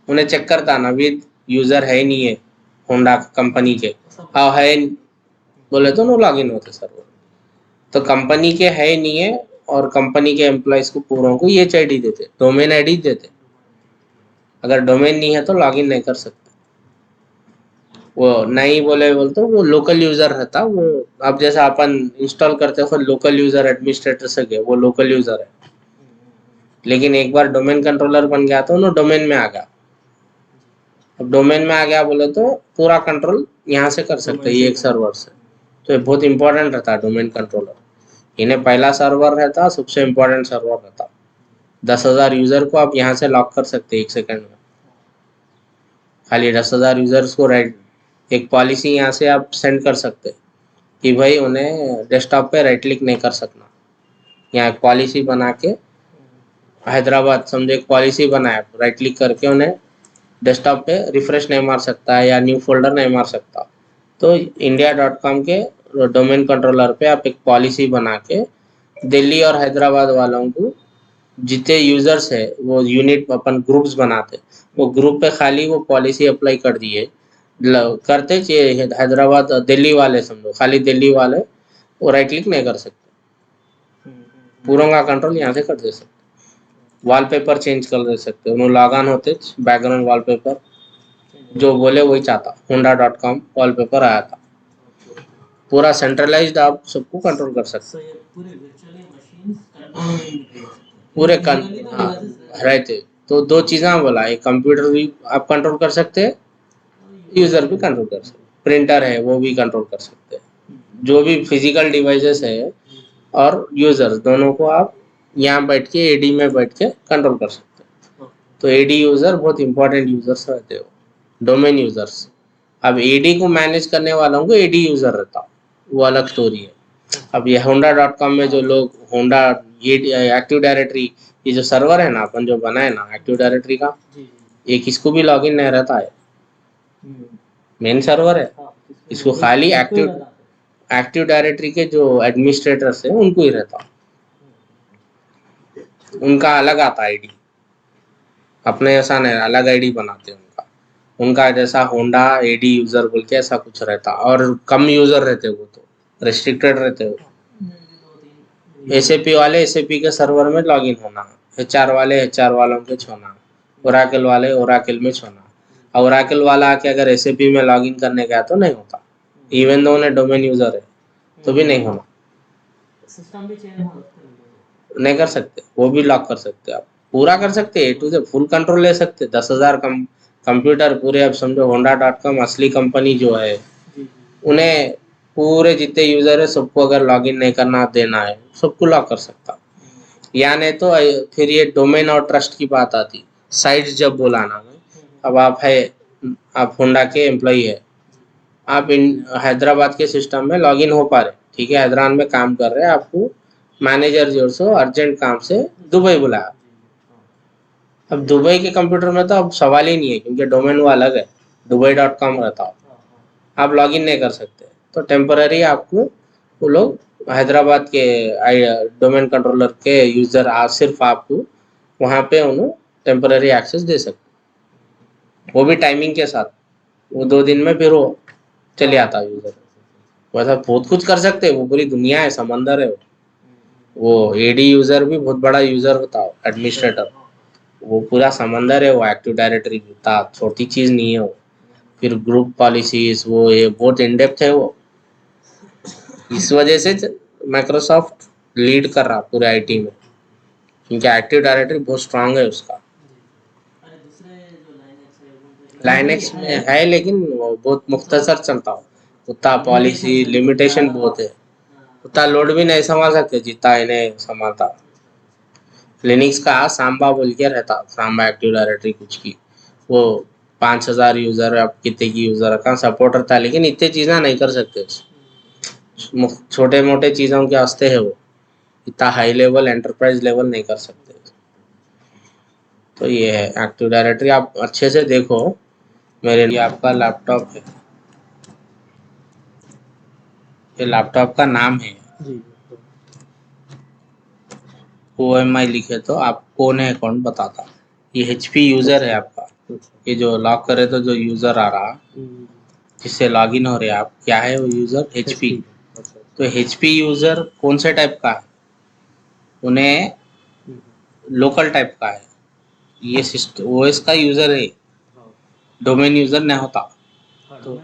उन्हें चेक करता नवीद यूजर है नहीं है होंडा कंपनी के, हाँ है बोले तो नो लॉगिन होते सर्वर। तो कंपनी के है नहीं है और कंपनी के एम्प्लॉयज को पूरों को ये आईडी देते, डोमेन आईडी देते। अगर डोमेन नहीं है तो लॉगिन नहीं कर सकते। वो नहीं बोले तो वो लोकल यूजर रहता। वो अब जैसा अपन इंस्टॉल करते हो लोकल यूजर एडमिनिस्ट्रेटर से गए, वो लोकल यूजर है, लेकिन एक बार डोमेन कंट्रोलर बन गया तो वो डोमेन में आ गया। अब डोमेन में आ गया बोले तो पूरा कंट्रोल यहाँ से कर सकते हैं ये एक सर्वर से। तो ये बहुत इंपॉर्टेंट रहता है डोमेन कंट्रोलर। इन्हें पहला सर्वर रहता, सबसे इम्पोर्टेंट सर्वर रहता। 10,000 यूजर को आप यहाँ से लॉक कर सकते हैं 1 सेकंड में। खाली 10,000 यूजर्स को राइट एक पॉलिसी यहाँ से आप सेंड कर सकते कि भाई उन्हें डेस्कटॉप पे राइट क्लिक नहीं कर सकना। यहाँ एक पॉलिसी बना के हैदराबाद समझो एक पॉलिसी बनाया, राइट क्लिक करके उन्हें डेस्कटॉप पे रिफ्रेश नहीं मार सकता है या न्यू फोल्डर नहीं मार सकता। तो india.com के डोमेन कंट्रोलर पे आप एक पॉलिसी बना के दिल्ली और हैदराबाद वालों को जितने यूजर्स है वो यूनिट अपन ग्रुप्स बनाते, वो ग्रुप पे खाली वो पॉलिसी अप्लाई कर दिए करते चाहिए। हैदराबाद दिल्ली वाले समझो खाली दिल्ली वाले वो राइट क्लिक नहीं कर सकते, पूरों का कंट्रोल यहाँ से कर दे सकते। वॉलपेपर चेंज कर दे सकते, उन्होंने लॉग ऑन होते बैकग्राउंड वॉलपेपर जो बोले वही चाहता। honda.com वॉलपेपर आया था, पूरा सेंट्रलाइज्ड आप सबको कंट्रोल कर सकते। ये पूरे वर्चुअली मशीन्स कंट्रोल नहीं पूरे रहते तो दो चीज़ें बोला, एक कंप्यूटर भी आप कंट्रोल कर सकते हैं, यूजर भी कंट्रोल कर सकते, प्रिंटर है वो भी कंट्रोल कर सकते हैं, जो भी फिजिकल डिवाइसेस है और यूजर्स दोनों को आप यहाँ बैठ के एडी में बैठ के कंट्रोल कर सकते हैं। तो एडी यूजर बहुत इंपॉर्टेंट यूजर्स रहते हो, डोमेन यूजर्स। अब एडी को मैनेज करने वालों को एडी यूजर रहता, वो अलग स्टोरी है। अब ये honda.com में जो लोग होंडा ये एक्टिव डायरेक्टरी ये जो सर्वर है ना अपन जो बनाए ना एक्टिव डायरेक्टरी का, ये किसको भी लॉगिन नहीं रहता है, मेन सर्वर है। इसको खाली एक्टिव डायरेक्टरी के जो एडमिनिस्ट्रेटर्स है उनको ही रहता, उनका अलग आता आईडी, अपने ऐसा नहीं अलग आईडी बनाते उनका। उनका जैसा होंडा एडी यूजर बोल के ऐसा कुछ रहता और कम यूजर रहते, वो तो रेस्ट्रिक्टेड रहते हो। एसएपी वाले एसएपी के सर्वर में लॉगिन होना, एचआर वाले एचआर वालों के छोना, ओरेकल वाले ओरेकल में छोना। ओरेकल वाला आके अगर एसएपी में लॉगिन करने गया तो नहीं होता, इवन दो उन्हें डोमेन यूजर है तो भी नहीं होना, सिस्टम भी चेंज नहीं कर सकते, वो भी लॉक कर सकते आप। पूरा कर सकते ए टू जेड फुल कंट्रोल ले सकते 10,000 कंप्यूटर पूरे। अब समझो होंडा.com असली कंपनी जो है, जी जी उन्हें पूरे जितने यूजर है सबको अगर लॉगिन नहीं करना देना है, सबको लॉक कर सकता। या नहीं तो फिर ये डोमेन और ट्रस्ट की बात आती। साइट्स जब बोलाना है, अब आप होंडा के एम्प्लॉई है, आप इन हैदराबाद के सिस्टम में लॉगिन हो पा रहे, ठीक है, हैदराबाद में काम कर रहे हैं, आपको मैनेजर जो सो अर्जेंट काम से दुबई बुलाया। अब दुबई के कंप्यूटर में तो अब सवाल ही नहीं है, क्योंकि डोमेन वो अलग है, dubai.com रहता है, आप लॉगिन नहीं कर सकते। तो टेम्पररी आपको वो लोग हैदराबाद के डोमेन कंट्रोलर के यूजर सिर्फ आपको वहाँ पे उन्हें टेम्पररी एक्सेस दे सकते, वो भी टाइमिंग के साथ। वो 2 दिन में फिर वो चले आता यूजर। वैसा बहुत कुछ कर सकते हैं, वो पूरी दुनिया है, समंदर है वो एडी यूजर भी बहुत बड़ा यूजर होता है, एडमिनिस्ट्रेटर, वो पूरा समंदर है। वो एक्टिव डायरेक्टरी होता छोटी चीज नहीं है वो। फिर ग्रुप पॉलिसीज वो ये बहुत इन डेप्थ है वो। इस वजह से माइक्रोसॉफ्ट लीड कर रहा पूरे आईटी में, क्योंकि एक्टिव डायरेक्टरी बहुत स्ट्रांग है उसका। अरे दूसरे जो लाइनक्स है उन पे लाइनेक्स में है लेकिन वो बहुत मुख्तसर चलता हो, उतना पॉलिसी लिमिटेशन बहुत है, उतना लोड भी नहीं संभाल सकते जितना इन्हें संभालता। लिनक्स का सांबा बोल के रहता, सांबा एक्टिव डायरेक्टरी कुछ की, वो 5,000 यूजर आप कितने की यूजर का सपोर्ट रहता है, लेकिन इतने चीज़ें नहीं कर सकते। छोटे मोटे चीज़ों के वास्ते है वो, इतना हाई लेवल एंटरप्राइज लेवल नहीं कर सकते। तो ये है एक्टिव डायरेक्टरी, आप अच्छे से देखो। मेरे लिए आपका लैपटॉप है, ये लैपटॉप का नाम है, जी OMI लिखे तो आप कौन है अकाउंट बताता। ये HP यूजर है आपका, ये जो लॉक करे तो जो यूजर आ रहा जिससे लॉगिन हो रहे आप, क्या है वो यूजर HP। तो HP यूजर कौन से टाइप का है, उन्हें लोकल टाइप का है। ये सिस्टम OS का यूजर है, डोमेन यूजर नहीं होता। तो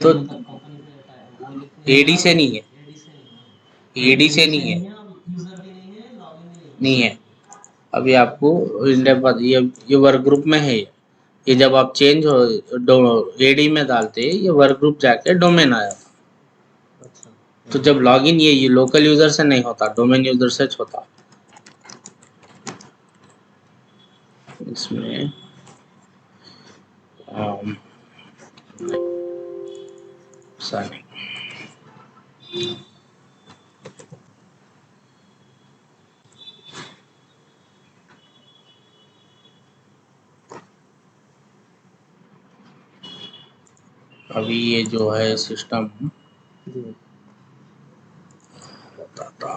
तो कंपनी से वो एडी से नहीं है, एडी से नहीं एडी से नहीं है, यूजर भी नहीं है लॉगिन भी नहीं है। अभी आपको ये वर्क ग्रुप में है। ये जब आप चेंज हो एडी में डालते, ये वर्क ग्रुप जाके डोमेन आया। अच्छा तो जब लॉगिन ये लोकल यूजर से नहीं होता, डोमेन यूजर से होता। इसमें नहीं। अभी ये जो है सिस्टम बताता,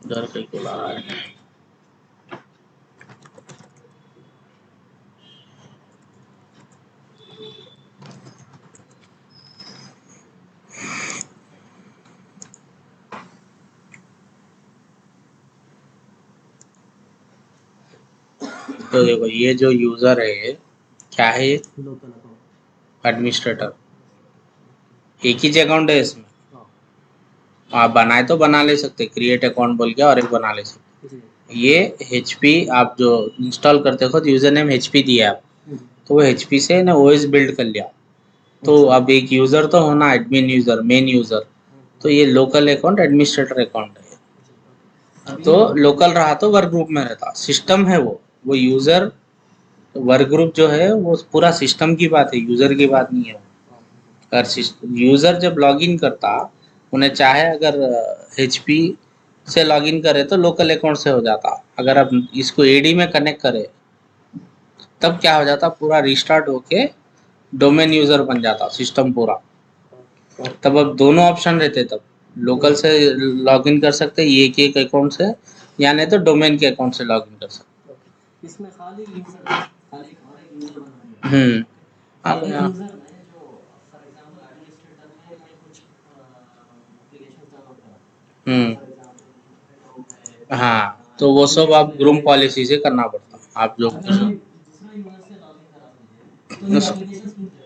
डर कहीं को ला रहा है। तो देखो ये जो यूजर है, क्या है ये, लोकल अकाउंट एडमिनिस्ट्रेटर। एक ही अकाउंट है इसमें, आप बनाए तो बना ले सकते, क्रिएट अकाउंट बोल के और एक बना ले सकते। ये HP आप जो इंस्टॉल करते हो तो यूजर नेम HP दिया आप, तो वो HP से ना OS बिल्ड कर लिया। तो अब एक यूजर तो होना, एडमिन यूजर, मेन यूजर। तो ये लोकल अकाउंट एडमिनिस्ट्रेटर अकाउंट है। तो लोकल रहा तो वर्क ग्रुप में रहता, सिस्टम है वो यूजर वर्क ग्रुप जो है वो पूरा सिस्टम की बात है, यूजर की बात नहीं है। अगर यूजर जब लॉगिन करता, उन्हें चाहे अगर HP से लॉगिन करे तो लोकल अकाउंट से हो जाता। अगर आप इसको AD में कनेक्ट करें तब क्या हो जाता, पूरा रिस्टार्ट होके डोमेन यूजर बन जाता सिस्टम पूरा। तब अब दोनों ऑप्शन रहते, तब लोकल से लॉगिन कर सकते ये एक अकाउंट से, या नहीं तो डोमेन के अकाउंट से लॉगिन कर सकते। इसमें खाली यूजर खाली और एक यूजर बना दिया अब एक यहाँ यूजर में जो फॉर एग्जांपल एडमिनिस्ट्रेटर में मैं कुछ एप्लीकेशन डाउनलोड करा फॉर एग्जांपल हाँ, तो वो सब आप ग्रुप पॉलिसी से करना पड़ता, आप जो दूसरा यूजर से लॉगिन करा तो ये एप्लीकेशंस मिलते हैं उसमें?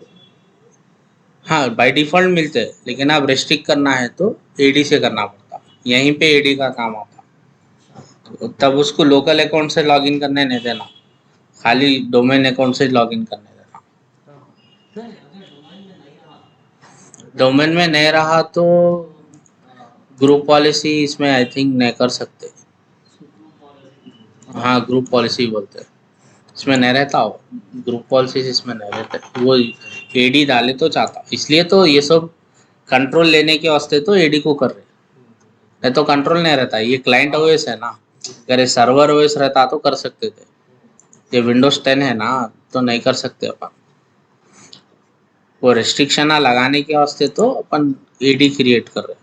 हाँ बाय डिफॉल्ट मिलते हैं, लेकिन आप रेस्ट्रिक्ट करना है तो एडी से करना पड़ता, यहीं पे एडी का काम आता। अच्छा, तो तब उसको लोकल अकाउंट से लॉगिन करने नहीं देना, खाली डोमेन अकाउंट से लॉगिन करने देना। हाँ, हाँ। नहीं, अगर डोमेन में नहीं रहा, डोमेन में नहीं रहा तो तो ग्रुप पॉलिसी इसमें आई थिंक नहीं कर सकते। उसको ग्रुप पॉलिसी भी बोलते हैं। हाँ ग्रुप पॉलिसी बोलते हैं, इसमें नहीं रहता हो, ग्रुप पॉलिसी इसमें नहीं रहते। वो एडी डाले तो चाहता, इसलिए तो ये सब कंट्रोल लेने के वास्ते तो एडी को कर रहे, नहीं तो कंट्रोल नहीं रहता। ये क्लाइंट ओएस है ना, अगर ये सर्वर ओएस रहता तो कर सकते थे, ये विंडोज 10 है ना, तो नहीं कर सकते अपन। वो रिस्ट्रिक्शन लगाने के वास्ते तो अपन एडी क्रिएट कर रहे हैं।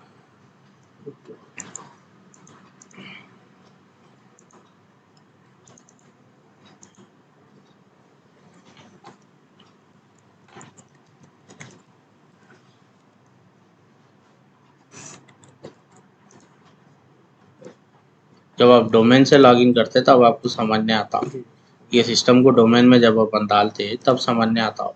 जब आप डोमेन से लॉगिन करते तब आपको समझ नहीं आता, ये सिस्टम को डोमेन में जब अपन डालते तब समझ नहीं आता हो।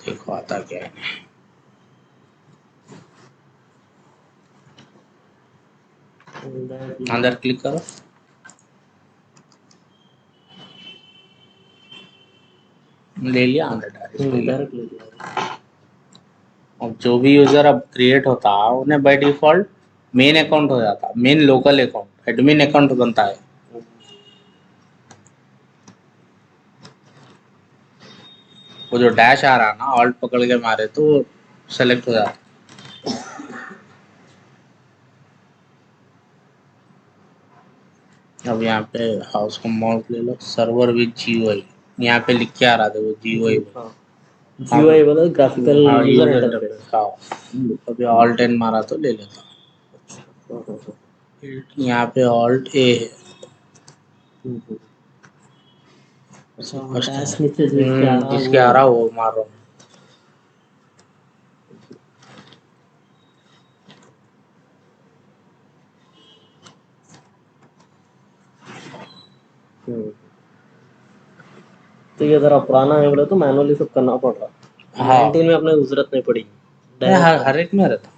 देखो आता क्या है, अंदर क्लिक करो, ले लिया अंदर डायरेक्ट ले लिया। अब जो भी यूजर अब क्रिएट होता उन्हें बाय डिफॉल्ट मेन अकाउंट हो जाता, main local account admin account बनता है। वो जो डैश आ रहा ना, ऑल्ट पकड़ के मारे तो सेलेक्ट हो जाता। अब यहाँ पे हाउस को माउस ले लो, सर्वर विद जीयूआई, यहाँ पे लिख के आ रहा था वो जीयूआई, जीयूआई वाला ग्राफिकल यूजर इंटरफेस। हाँ अभी ऑल्ट एन मारा तो ले लेता। यहाँ पे ऑल्ट ए है, डैश नीचे जिसके आ रहा जिसके आ रहा वो मार रहा हूँ। तो ये जरा पुराना है बोले तो मैनुअली सब करना पड़ रहा। हाँ 19 में अपने जरूरत नहीं पड़ी, हर एक में रहता,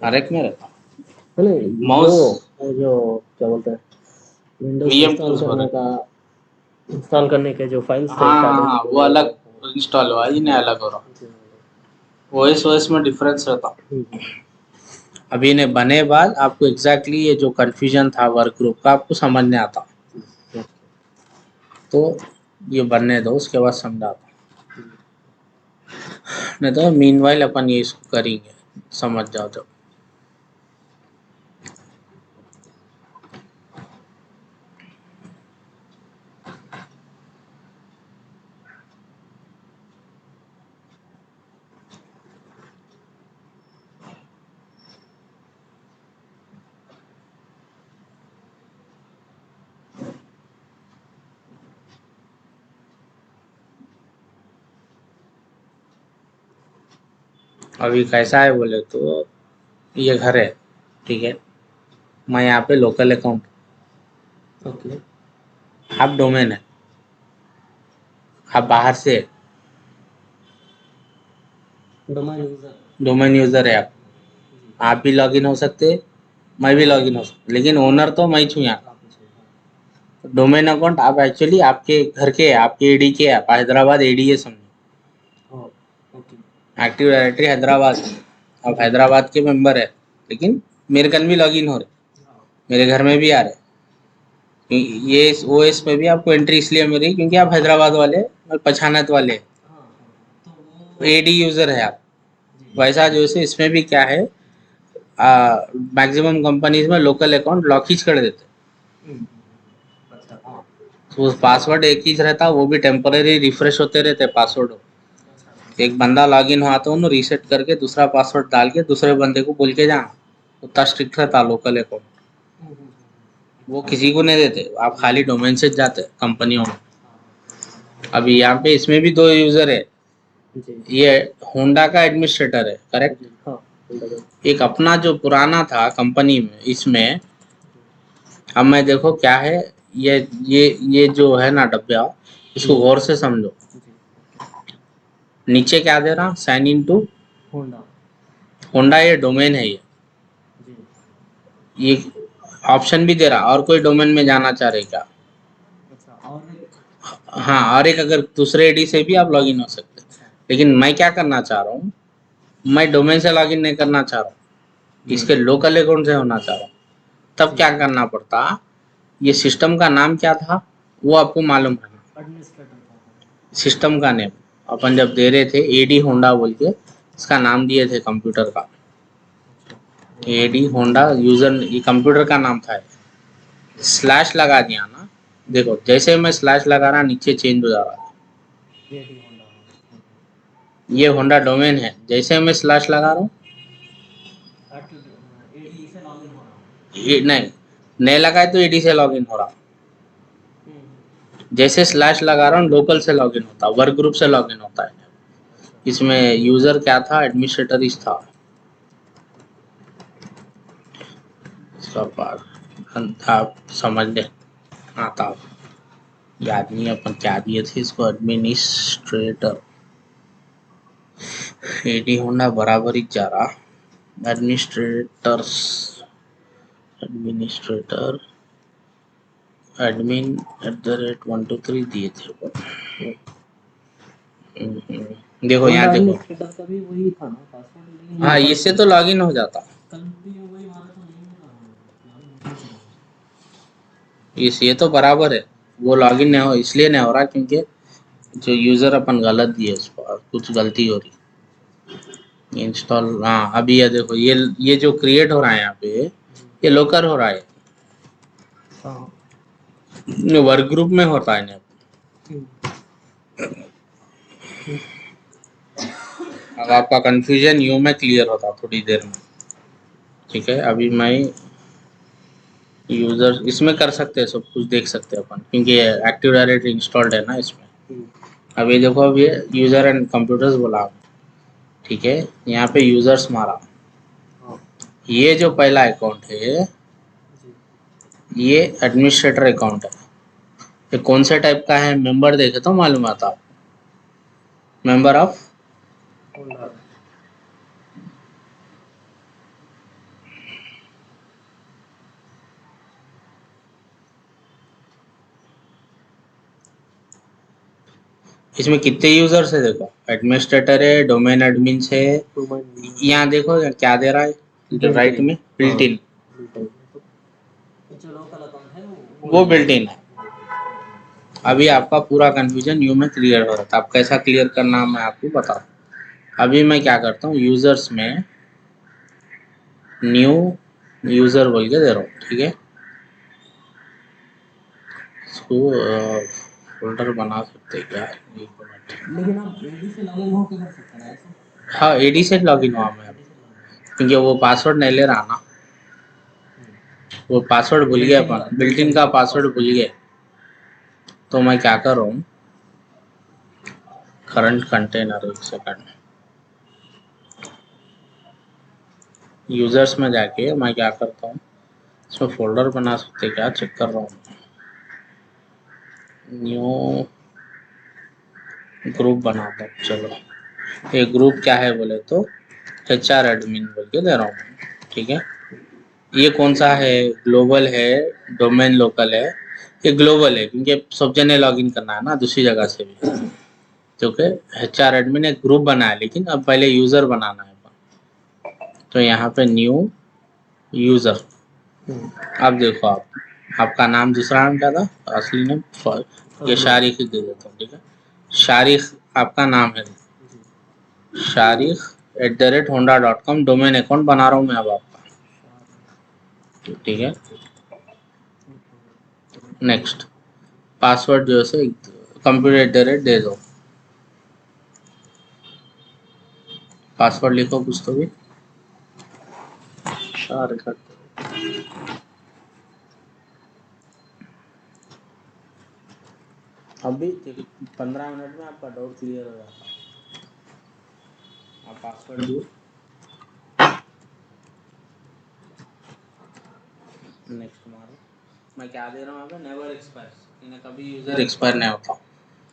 हर एक में रहता। नहीं माउस वो जो क्या बोलते हैं विंडोज VM इंस्टॉल टूल्स करने का, इंस्टॉल करने के जो फाइल्स थे हाँ हाँ स्टार्टिंग हाँ वो अलग इंस्टॉल हुआ, ये नहीं अलग हो रहा, ओएस ओएस में डिफरेंस रहता। अभी इन्हें बने बाद आपको एग्जैक्टली ये जो कंफ्यूजन था वर्क ग्रुप का आपको समझ नहीं आता, तो ये बनने दो उसके बाद समझाता, नहीं तो मीनवाइल अपन ये इसको करेंगे, समझ जाओ जब। अभी कैसा है बोले तो ये घर है, ठीक है, मैं यहाँ पे लोकल अकाउंट, ओके आप डोमेन है, आप बाहर से डोमेन यूजर है, आप भी लॉगिन हो सकते, मैं भी लॉगिन हो सकता, लेकिन ओनर तो मैं छूँ यहाँ। डोमेन अकाउंट आप एक्चुअली आपके घर के, आपके एडी के, आप हैदराबाद एडी है समझो, एक्टिव डायरेक्टरी हैदराबाद, आप हैदराबाद के मेंबर है, लेकिन मेरे कल भी लॉगिन हो रहे, मेरे घर में भी आ रहे, ये ओएस में भी आपको एंट्री इसलिए मिल रही क्योंकि आप हैदराबाद वाले और पछानत वाले एडी यूजर है आप। वैसा जैसे इसमें भी क्या है, मैक्सिमम कंपनीज में लोकल अकाउंट लॉक ही कर देते, तो पासवर्ड एक ही रहता, वो भी टेम्पररी रिफ्रेश होते रहते पासवर्ड। एक बंदा लॉगिन हुआ तो उन्हें रीसेट करके दूसरा पासवर्ड डाल के दूसरे बंदे को बोल के जाना, उतना स्ट्रिक्ट रहता लोकल अकाउंट। वो किसी को नहीं देते, आप खाली डोमेन से जाते कंपनियों में। अभी यहाँ पे इसमें भी दो यूजर है, जी ये होंडा का एडमिनिस्ट्रेटर है, करेक्ट। जी हाँ होंडा का। एक अपना जो पुराना था कंपनी में, इसमें अब मैं देखो क्या है, ये जो है ना डब्बा, इसको गौर से समझो। जी नीचे क्या दे रहा, sign in to Honda. Honda, ये डोमेन है। जी ये ऑप्शन भी दे रहा, और कोई डोमेन में जाना चाह रहे क्या। अच्छा और हाँ, और एक अगर दूसरे आईडी से भी आप लॉगिन हो सकते हैं, अच्छा लेकिन मैं क्या करना चाह रहा हूँ, मैं डोमेन से लॉगिन नहीं करना चाह रहा हूँ, इसके लोकल अकाउंट से होना चाह रहा हूँ। तब क्या करना पड़ता, ये सिस्टम का नाम क्या था वो आपको मालूम है, एडमिनिस्ट्रेटर था। सिस्टम का नेम अपन जब दे रहे थे एडी होंडा बोल के, इसका नाम दिए थे कंप्यूटर का, एडी होंडा यूजर, ये कंप्यूटर का नाम था। स्लैश लगा दिया ना, देखो जैसे मैं स्लैश लगा रहा नीचे चेंज हो जा रहा है, एडी होंडा। ये होंडा डोमेन है, जैसे मैं स्लैश लगा रहा हूँ, एडी से लॉगिन हो रहा हूँ। नहीं लगाए तो एडी से लॉगिन हो रहा, जैसे स्लैश लगा रहा हूँ लोकल से लॉगिन होता, वर्क ग्रुप से लॉगिन होता है। इसमें यूजर क्या था, एडमिनिस्ट्रेटर इस था, इसका पार्ट आप समझ ले। हाँ था, याद नहीं अपन क्या दिए थे इसको, एडमिनिस्ट्रेटर, एडी होंडा बराबर ही जा रहा, एडमिनिस्ट्रेटर्स, एडमिनिस्ट्रेटर, एडमिन @123 दिए थे अपन। देखो यहाँ देखो, एडमिनिस्ट्रेटर का भी वही था ना पासवर्ड, लेकिन हाँ इससे तो लॉगिन हो जाता, कल भी वही हमारा तो नहीं होता। ये तो बराबर है, वो लॉगिन नहीं हो, इसलिए नहीं हो रहा क्योंकि जो यूजर अपन गलत दिए, उस पर कुछ गलती हो रही। इंस्टॉल, हाँ अभी ये देखो, ये जो क्रिएट हो रहा है यहाँ पे, ये लोकल हो रहा है, वर्क ग्रुप में होता है ना। अब आपका कंफ्यूजन यूं में क्लियर होता थोड़ी देर में, ठीक है। अभी मैं यूजर इसमें कर सकते हैं, सब कुछ देख सकते हैं अपन, क्योंकि एक्टिव डायरेक्टरी इंस्टॉल्ड है ना इसमें। अब ये देखो, अब ये यूजर एंड कंप्यूटर्स बोला, ठीक है, यहाँ पे यूजर्स मारा, ये जो पहला अकाउंट है ये एडमिनिस्ट्रेटर अकाउंट है, ये कौन से टाइप का है, मेंबर देखे तो मालूम आता, मेंबर ऑफ, इसमें कितने यूजर्स है देखो, एडमिनिस्ट्रेटर है, डोमेन एडमिन है, यहाँ देखो क्या दे रहा है राइट में, बिल्ट इन, जो लोकल अकाउंट है वो बिल्ट इन है। अभी आपका पूरा कंफ्यूजन यू में क्लियर हो रहा था, अब कैसा क्लियर करना मैं आपको बताऊँ। अभी मैं क्या करता हूँ, यूजर्स में न्यू यूजर बोल के दे रहा हूँ, ठीक है। इसको फोल्डर बना सकते क्या, एक मिनट। लेकिन आप एडी से लॉगिन हो के कर सकते हैं ऐसे। हाँ एडी से लॉगिन हुआ मैं, क्योंकि वो पासवर्ड नहीं ले रहा ना, वो पासवर्ड भूल गया अपन, बिल्ट इन का पासवर्ड भूल गया। तो मैं क्या कर रहा हूँ, करंट कंटेनर, एक सेकंड, यूजर्स में जाके मैं क्या करता हूँ, इसमें फोल्डर बना सकते क्या, चेक कर रहा हूँ। न्यू ग्रुप बनाता हूँ, चलो ये ग्रुप क्या है बोले तो HR एडमिन बोल के दे रहा हूँ, ठीक है। ये कौन सा है, ग्लोबल है, डोमेन लोकल है, ये ग्लोबल है क्योंकि सब जने लॉगिन करना है ना दूसरी जगह से भी, क्योंकि HR एडमिन एक ग्रुप बना है, लेकिन अब पहले यूजर बनाना है। तो यहाँ पे न्यू यूजर, अब देखो आपका नाम, दूसरा नाम क्या था, असली नाम, ये शारिक ही दे देता हूँ, ठीक है। शारिक आपका नाम है, शारिक @honda.com डोमेन अकाउंट बना रहा हूँ मैं अब आपका, ठीक है। नेक्स्ट, पासवर्ड जो है कंप्यूटर दे दो, पासवर्ड लिखो कुछ तो भी, शारिक, अभी 15 मिनट में आपका डाउट क्लियर हो जाता। आप पासवर्ड दो, नेक्स्ट मारो। मैं क्या दे रहा हूँ यहाँ पे, नेवर एक्सपायर्स, इन्हें कभी यूजर एक्सपायर नहीं होता।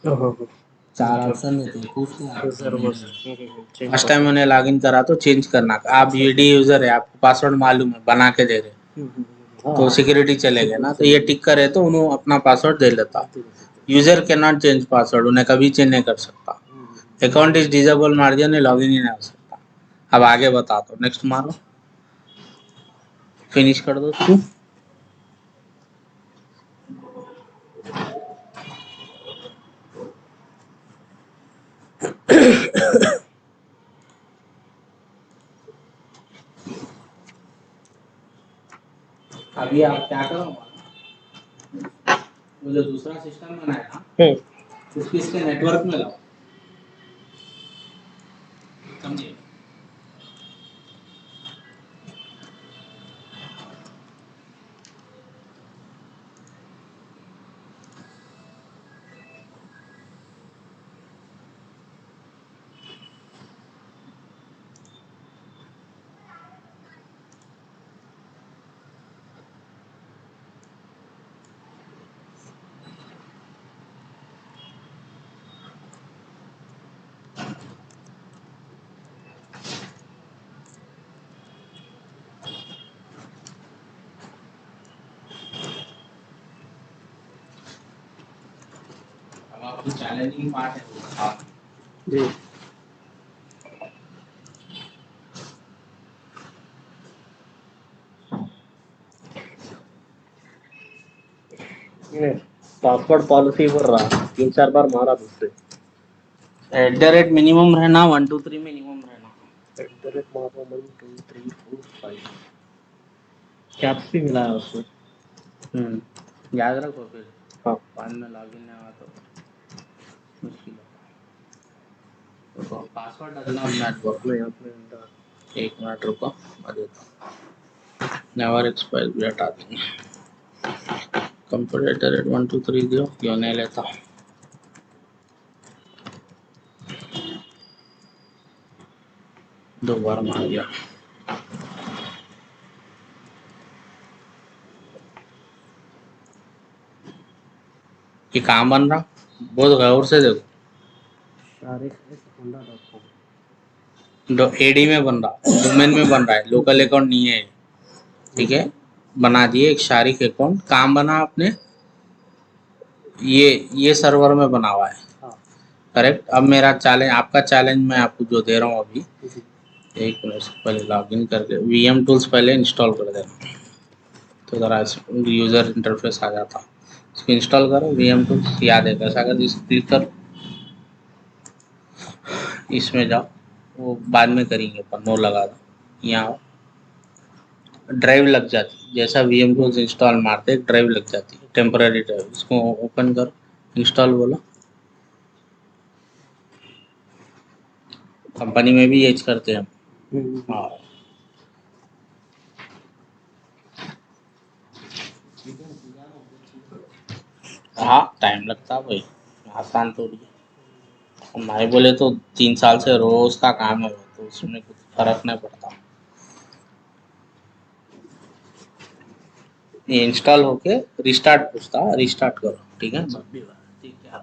हाँ 4 ऑप्शन देते हैं, पूछते हैं यूजर बस फर्स्ट टाइम मैंने लॉगिन करा तो चेंज करना, आप ईडी यूजर है, आपको पासवर्ड मालूम है, बना के दे रहे तो सिक्योरिटी चलेगा ना, तो ये टिक करे तो उन्होंने अपना पासवर्ड दे लेता। User can not change password, उन्हें कभी चेंज नहीं कर सकता। अकाउंट इज डिजेबल मार दिया, नहीं लॉगिन ही नहीं हो सकता। अब आगे बता दो, नेक्स्ट मारो, फिनिश कर दो उसको। अभी आप क्या करो, वो जो दूसरा सिस्टम बनाया ना, उसको इसके नेटवर्क में लाओ, समझे। अब आपको चैलेंजिंग पार्ट है वो बता जी। पासवर्ड पॉलिसी पर रहा 3-4 बार मारा दूसरे। मिनिमम रहना, 1 2 3 मिनिमम रहना। मारा 1 2 3 4 5 कैप्स भी मिला है उसमें। याद रखो फिर, हाँ बाद में लॉगिन नहीं हुआ तो मुश्किल होगा। तो पासवर्ड डालना नेटवर्क में, एक मिनट रुको, मैं देता हूँ। नेवर एक्सपायर भी हटा देंगे। कंप्यूटर 1 2 3 दियो, क्यों नहीं लेता। दो बार मार गया। ये कहाँ बन रहा, बहुत गौर से देखो। एडी में बन रहा, डोमेन में बन रहा है, लोकल अकाउंट नहीं है, ठीक है। बना दिए एक शारिक अकाउंट, काम बना आपने, ये सर्वर में बना हुआ है, करेक्ट। अब मेरा चैलेंज, आपका चैलेंज मैं आपको जो दे रहा हूँ अभी, एक मिनट से पहले लॉगिन करके वीएम टूल्स पहले इंस्टॉल कर देना, तो ज़रा यूज़र इंटरफेस आ जाता। इसको इंस्टॉल करो, वीएम टूल्स याद है कैसा, कर इस क्लिक कर, इसमें जाओ, वो बाद में करेंगे पर नो लगा दो। यहाँ ड्राइव लग जाती, जैसा वीएम टूल्स इंस्टॉल मारते ड्राइव लग जाती, टेम्पररी ड्राइव। इसको ओपन करो, इंस्टॉल बोला, कंपनी में भी यूज करते हैं हम। हाँ टाइम लगता है भाई, आसान थोड़ी है। मैं बोले तो 3 साल से रोज का काम है वो, तो उसमें कुछ फर्क नहीं पड़ता। ये इंस्टॉल होके रिस्टार्ट पूछता, रिस्टार्ट करो, ठीक है। ठीक है।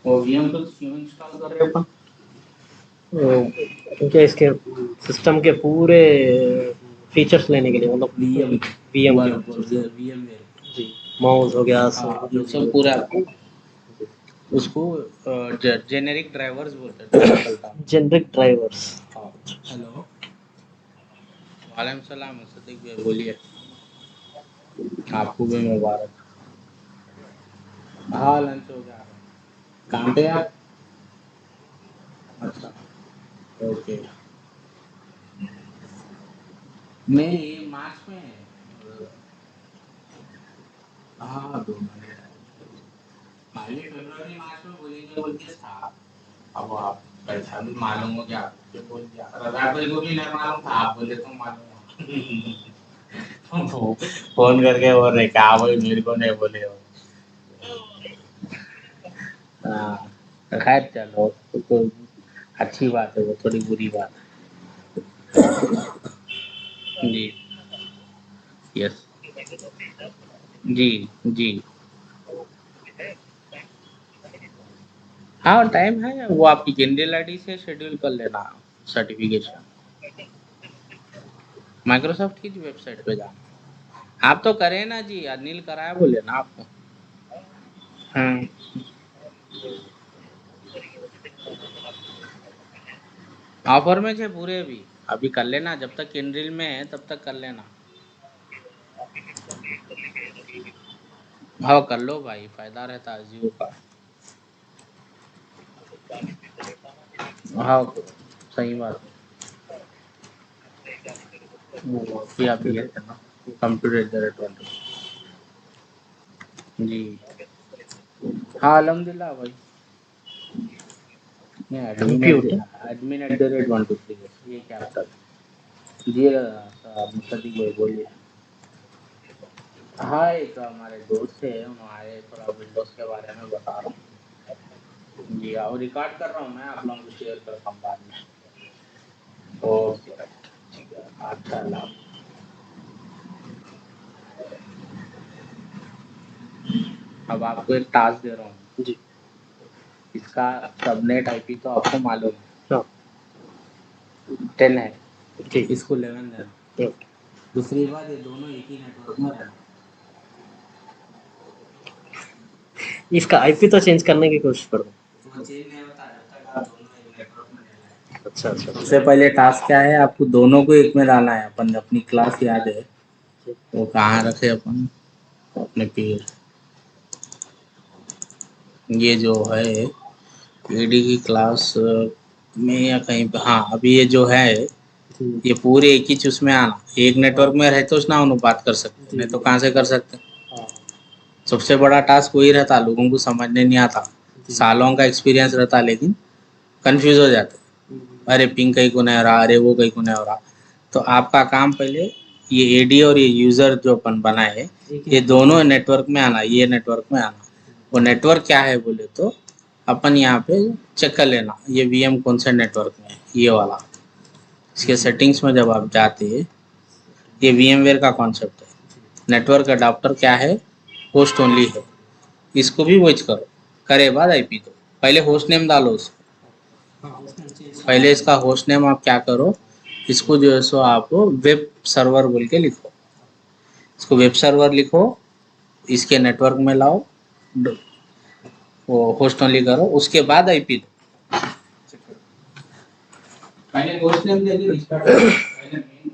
वो वीएम टूल्स क्यों इंस्टॉल कर रहे हो अपन? क्योंकि इसके सिस्टम के पूरे फीचर्स लेने के लिए, मतलब वीएम VM VMware जी, माउस हो गया, सब हाँ, जो सब पूरा आपको उसको जेनेरिक ड्राइवर्स बोलते हैं, जो निकलता है। Generic drivers. हाँ हेलो, वालेकुम सलाम सदीक भाई, बोलिए। आपको भी मुबारक। हाँ लंच हो गया। कहाँ पे आप? अच्छा, ओके। नहीं ये मार्च में है। हाँ 2 महीने पहले फरवरी मार्च में बोलेंगे बोल के था। अब आप पैसा भी मालूम हो गया, आपको बोल दिया। रविवार को भी नहीं मालूम था, आप बोले तो मालूम हो। फोन करके बोल रहे क्या भाई, मेरे को नहीं बोले हो। हाँ तो खैर चलो, तो अच्छी बात है, वो थोड़ी बुरी बात है। जी यस जी जी। हाँ टाइम है, वो आपकी कैंडल आईडी से शेड्यूल कर लेना सर्टिफिकेशन। माइक्रोसॉफ्ट की वेबसाइट पे जाना। आप तो करें ना जी, अनिल कराया बोले ना आपको। हाँ ऑफर में थे पूरे भी, अभी कर लेना, जब तक कैंडल में है तब तक कर लेना। हाँ कर लो भाई, फायदा रहता है जियो का। हाँ सही बात है। वो फिर आप ये करना, computer@1 जी। हाँ अल्हम्दुलिल्लाह भाई। नहीं कंप्यूटर admin@123 ये क्या था। जी मुसद्दिक भाई बोलिए। हाँ एक हमारे दोस्त है, उन्होंने थोड़ा विंडोज के बारे में बता रहा हूँ जी, और रिकॉर्ड कर रहा हूँ मैं, आप लोगों को शेयर करता हूँ बाद में। ओके ठीक है, अच्छा अल्लाह। अब आपको एक टास्क दे रहा हूँ जी। इसका, सबनेट आईपी तो आपको मालूम है, हाँ 10 है, ठीक। इसको 11 देना। ओके। दूसरी बात, ये दोनों एक ही नेटवर्क में रहना। इसका आईपी तो चेंज करने की कोशिश करो। वो चेंज नहीं होता जब तक आप दोनों एक नेटवर्क में नहीं लाए। अच्छा अच्छा। सबसे पहले टास्क क्या है, आपको दोनों को एक में डालना है। अपन अपनी क्लास याद है, वो कहाँ रखे अपन अपने पेज, ये जो है ईडी की क्लास में या कहीं पे, हाँ अभी ये जो है ये पूरे एक ही चूस में आना, एक नेटवर्क में रहते उस ना बात कर सकते, नहीं तो कहाँ से कर सकते। सबसे बड़ा टास्क वही रहता, लोगों को समझने नहीं आता, सालों का एक्सपीरियंस रहता लेकिन कंफ्यूज हो जाते, अरे पिंग कहीं को नहीं हो रहा, अरे वो कहीं को नहीं हो रहा। तो आपका काम पहले ये एडी और ये यूज़र जो अपन बनाए, ये दोनों नेटवर्क में आना, ये नेटवर्क में आना। वो नेटवर्क क्या है बोले तो अपन यहाँ पे चेक कर लेना, ये वीएम कौन से नेटवर्क में है, ये वाला। इसके सेटिंग्स में जब आप जाते हैं, ये VMware का कॉन्सेप्ट है। नेटवर्क अडाप्टर क्या है, होस्ट ओनली है, इसको भी वॉच करो। करे बाद आईपी दो, पहले होस्ट नेम डालो उसको। पहले इसका होस्ट नेम आप क्या करो, इसको जो है सो आप वेब सर्वर बोल के लिखो, इसको वेब सर्वर लिखो, इसके नेटवर्क में लाओ, वो होस्ट ओनली करो, उसके बाद आईपी दो। पहले होस्ट नेम दे दिया, पहले मेन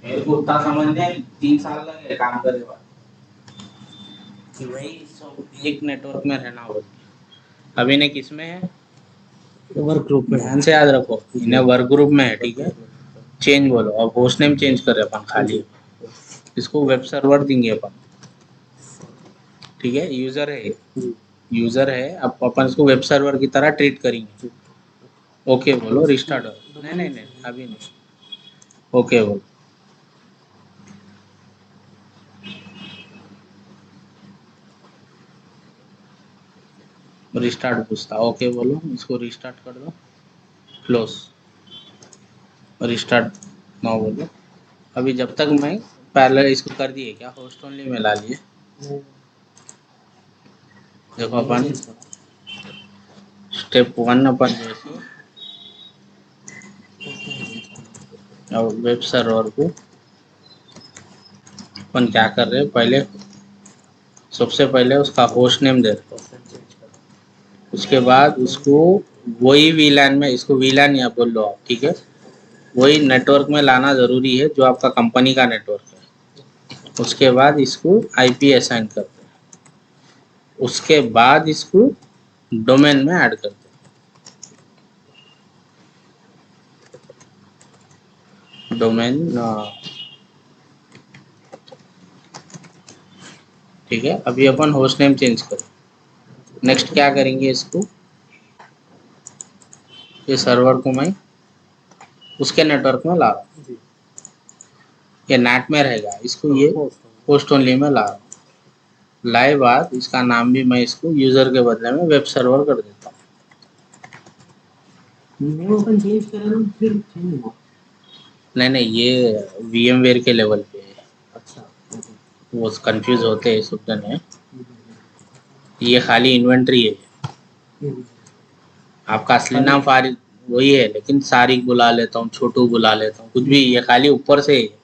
मेरे को उतना समझने 3 साल लगे काम करे बाद, कि भाई सब एक नेटवर्क में रहना हो। अभी ने किस में है, वर्क ग्रुप में ध्यान से याद रखो, इन्हें वर्क ग्रुप में है, ठीक है। चेंज बोलो, अब होस्ट नेम चेंज करे अपन खाली, इसको वेब सर्वर देंगे अपन, ठीक है। यूजर है, यूजर है, अब अपन इसको वेब सर्वर की तरह ट्रीट करेंगे। ओके बोलो, रिस्टार्ट हो, नहीं नहीं नहीं अभी नहीं, ओके बोल। रिस्टार्ट पूछता, ओके बोलो, इसको रिस्टार्ट कर दो। क्लोज। रिस्टार्ट नाउ बोलो। अभी जब तक मैं पहले इसको कर दिए क्या, होस्ट ओनली में ला लिए। देखो अपन स्टेप 1 अपन जैसे और वेब सर्वर को अपन क्या कर रहे हैं, पहले सबसे पहले उसका होस्ट नेम दे दो। उसके बाद उसको वही वीलैन में, इसको वीलैन या बोल लो आप, ठीक है। वही नेटवर्क में लाना ज़रूरी है जो आपका कंपनी का नेटवर्क है। उसके बाद इसको आईपी असाइन करते हैं। उसके बाद इसको डोमेन में ऐड करते हैं। डोमेन ठीक है। अभी अपन होस्ट नेम चेंज करें। नेक्स्ट क्या करेंगे, इसको ये सर्वर को मैं उसके नेटवर्क में ला रहा हूँ। ये नेट में रहेगा, इसको ये होस्ट ओनली में ला रहा हूँ। लाए बाद इसका नाम भी मैं इसको यूजर के बदले में वेब सर्वर कर देता हूँ। अपन चेंज करें ना फिर चेंज हुआ। नहीं ये VMware के लेवल पे है। अच्छा वो कंफ्यूज होते हैं सब जने। ये खाली इन्वेंट्री है। आपका असली नाम फारिक वही है, लेकिन सारिक बुला लेता हूँ, छोटू बुला लेता हूँ, कुछ भी। ये खाली ऊपर से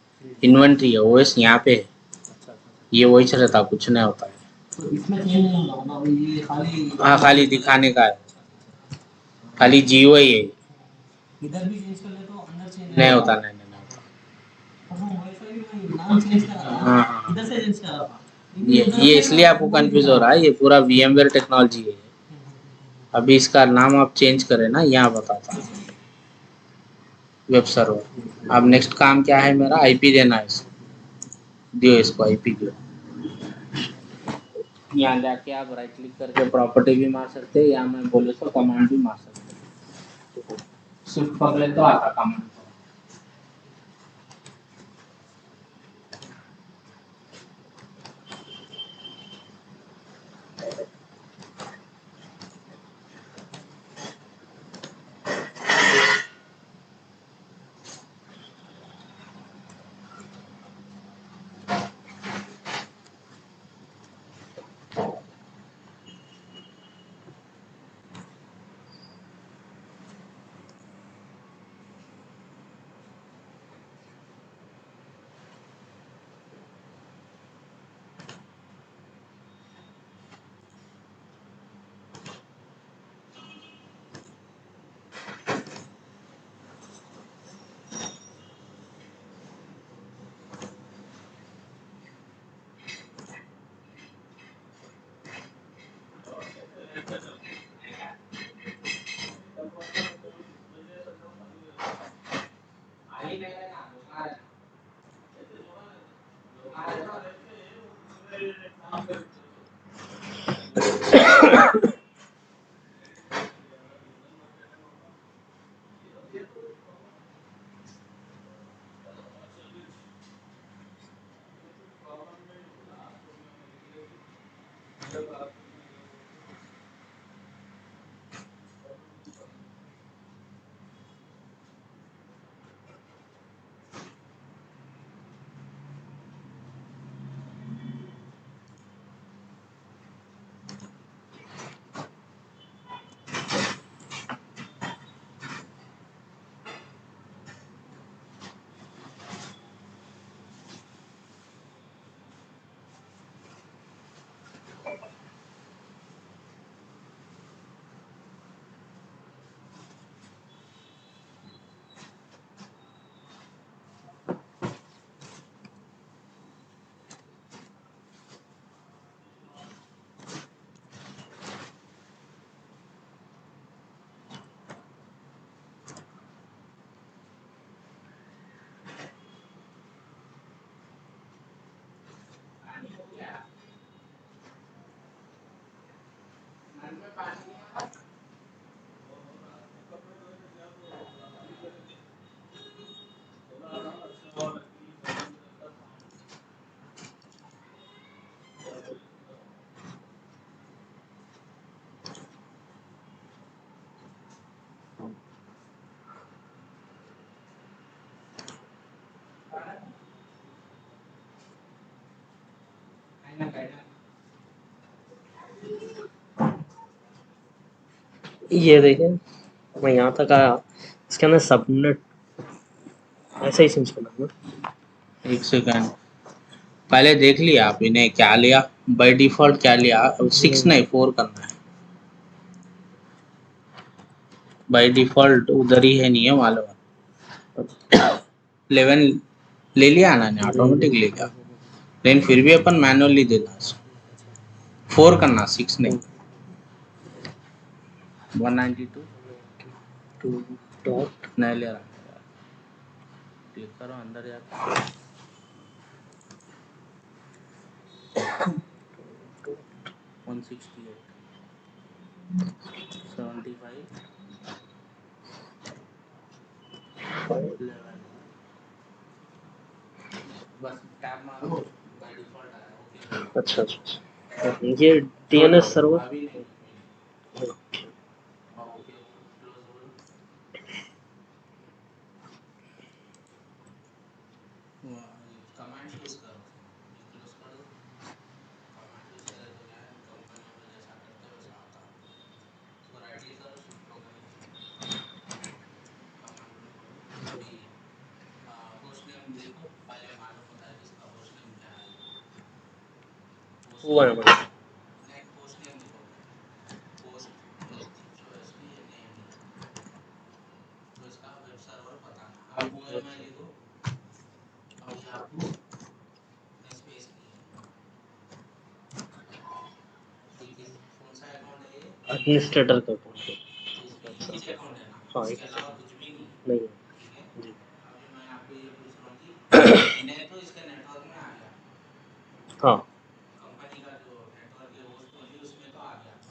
इन्वेंट्री है, ओएस यहाँ पे है। ये वही रहता, कुछ नहीं होता है। तो इसमें चेंज नहीं होगा, मतलब ये खाली हाँ खाली दिखाने का है, खाली जियो ही है। इधर भी चेंज कर ले तो अंदर चेंज नहीं होता, नहीं नहीं नहीं होता। और हम वाईफाई भी मैं नाम चेंज करा था, हाँ इधर से चेंज करा था। ये इसलिए आपको कंफ्यूज हो रहा है, ये पूरा VMware टेक्नोलॉजी है। अभी इसका नाम आप चेंज करें ना, यहाँ बताता हूँ। Web server. अब नेक्स्ट काम क्या है मेरा, आईपी देना है इसको। दियो इसको आईपी दियो। यहाँ जाके आप राइट क्लिक करके प्रॉपर्टी भी मार सकते हैं, या मैं बोले तो कमांड भी मार सकते हैं। शिफ्ट पकड़े तो आता कमांड। ये देखें, मैं यहाँ तक आया, इसके अंदर सबनेट ऐसे ही सिंच करना ना। एक सेकंड, पहले देख लिया आप इन्हें क्या लिया, बाय डिफॉल्ट क्या लिया, 6 नहीं 4 करना है बाय डिफॉल्ट, उधर ही है, नहीं है मालूम। 11 ले लिया ना, ने ऑटोमेटिक ले लिया, लेकिन फिर भी अपन मैनुअली देना, 4 करना, 6 नहीं। 192 नहीं ले रहा, क्लिक करो अंदर जाकर, 168 75 11, बस टैब मारो, बाय डिफॉल्ट आया, ओके। अच्छा अच्छा, ये डीएनएस सर्वर। अभी नहीं, ओके क्लोज बोलो, कमांड यूज करो, क्लोज कर दो, कमांड यूज करे तो क्या है, कंपनी में जैसा करते वैसा आता है, तो राइट क्लिक करो, शिफ्ट को करो, कमांड में पढ़ो, अभी होस्ट नेम देखो, पहले मालूम होता है कि इसका होस्ट नेम क्या है, हुआ है हमारा। नेट होस्ट नेम देखो, होस्ट एचओएसपी नेम, तो इसका वेब सर्वर बताना, अब ओएमआई लिखो, अब याहू स्पेस नहीं है, ठीक है, कौन सा अकाउंट है ये, एडमिनिस्ट्रेटर का अकाउंट है। इसमें एक ही अकाउंट है ना, हाँ, इसके अलावा कुछ भी नहीं, नहीं है। ठीक है। जी। अभी मैं आपको ये पूछ रहा हूँ कि इन्हें तो इसके नेटवर्क में आ गया, हाँ कंपनी का जो नेटवर्क है होस्ट ओनली उसमें तो आ गया, हाँ,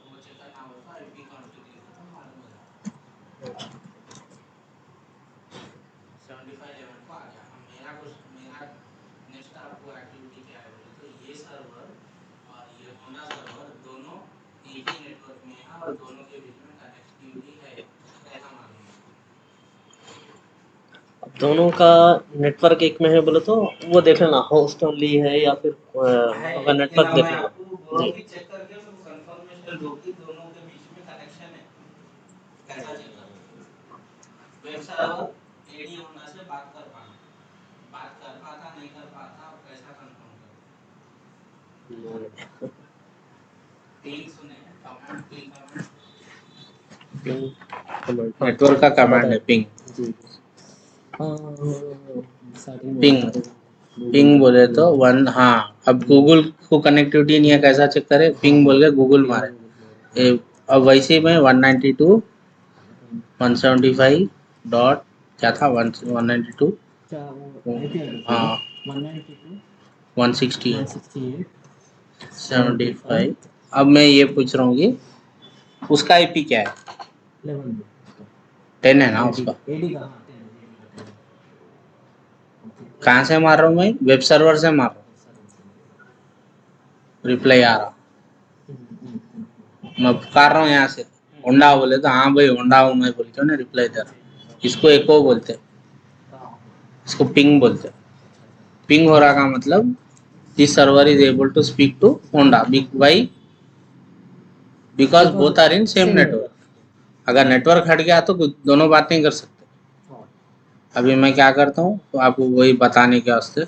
वो चेक करना हो तो आईपी कॉन्फ़िग लिखो तो मालूम हो जाता, 7511 को आ गया। अब मेरा नेक्स्ट आपको एक्टिविटी क्या है बोले तो, ये सर्वर और ये होंडा सर्वर दोनों एक ही नेटवर्क में है और दोनों के बीच में कनेक्टिविटी है, कैसा मालूम होगा, अब दोनों का नेटवर्क एक में है बोले तो वो देख लेना होस्ट ओनली है या फिर अगर नेटवर्क देख लेना। दोनों की चेक करके कंफर्मेशन लो कि दोनों के बीच में कनेक्शन है, कैसा चेक करो, वेब सर्वर एडी होंडा से बात कर पाना, बात कर पाता नहीं कर पाता, आप कैसा कंफर्म करो, पिंग सुने, कमांड पिंग कमांड, नेटवर्क का कमांड है पिंग, पिंग पिंग बोले तो वन, हाँ अब गूगल को कनेक्टिविटी नहीं है, कैसा चेक करे, पिंग बोल के गूगल मारे, अब वैसे में 192.175 डॉट क्या था, 192, हाँ 168 75, अब मैं ये पूछ रहा हूँ कि उसका आईपी क्या है, 10 है ना उसका, कहाँ से मार रहा हूँ मैं, वेब सर्वर से मार रहा हूँ, रिप्लाई आ रहा, मैं पुकार रहा हूँ यहाँ से, होंडा बोले तो हाँ भाई होंडा हूँ मैं बोल के ना रिप्लाई दे रहा, इसको एको बोलते, इसको पिंग बोलते, पिंग हो रहा का मतलब this server is able to speak to Honda Y, because both are in same network, अगर नेटवर्क हट गया तो दोनों बात नहीं कर सकते। अभी मैं क्या करता हूँ तो आपको वही बताने के वास्ते,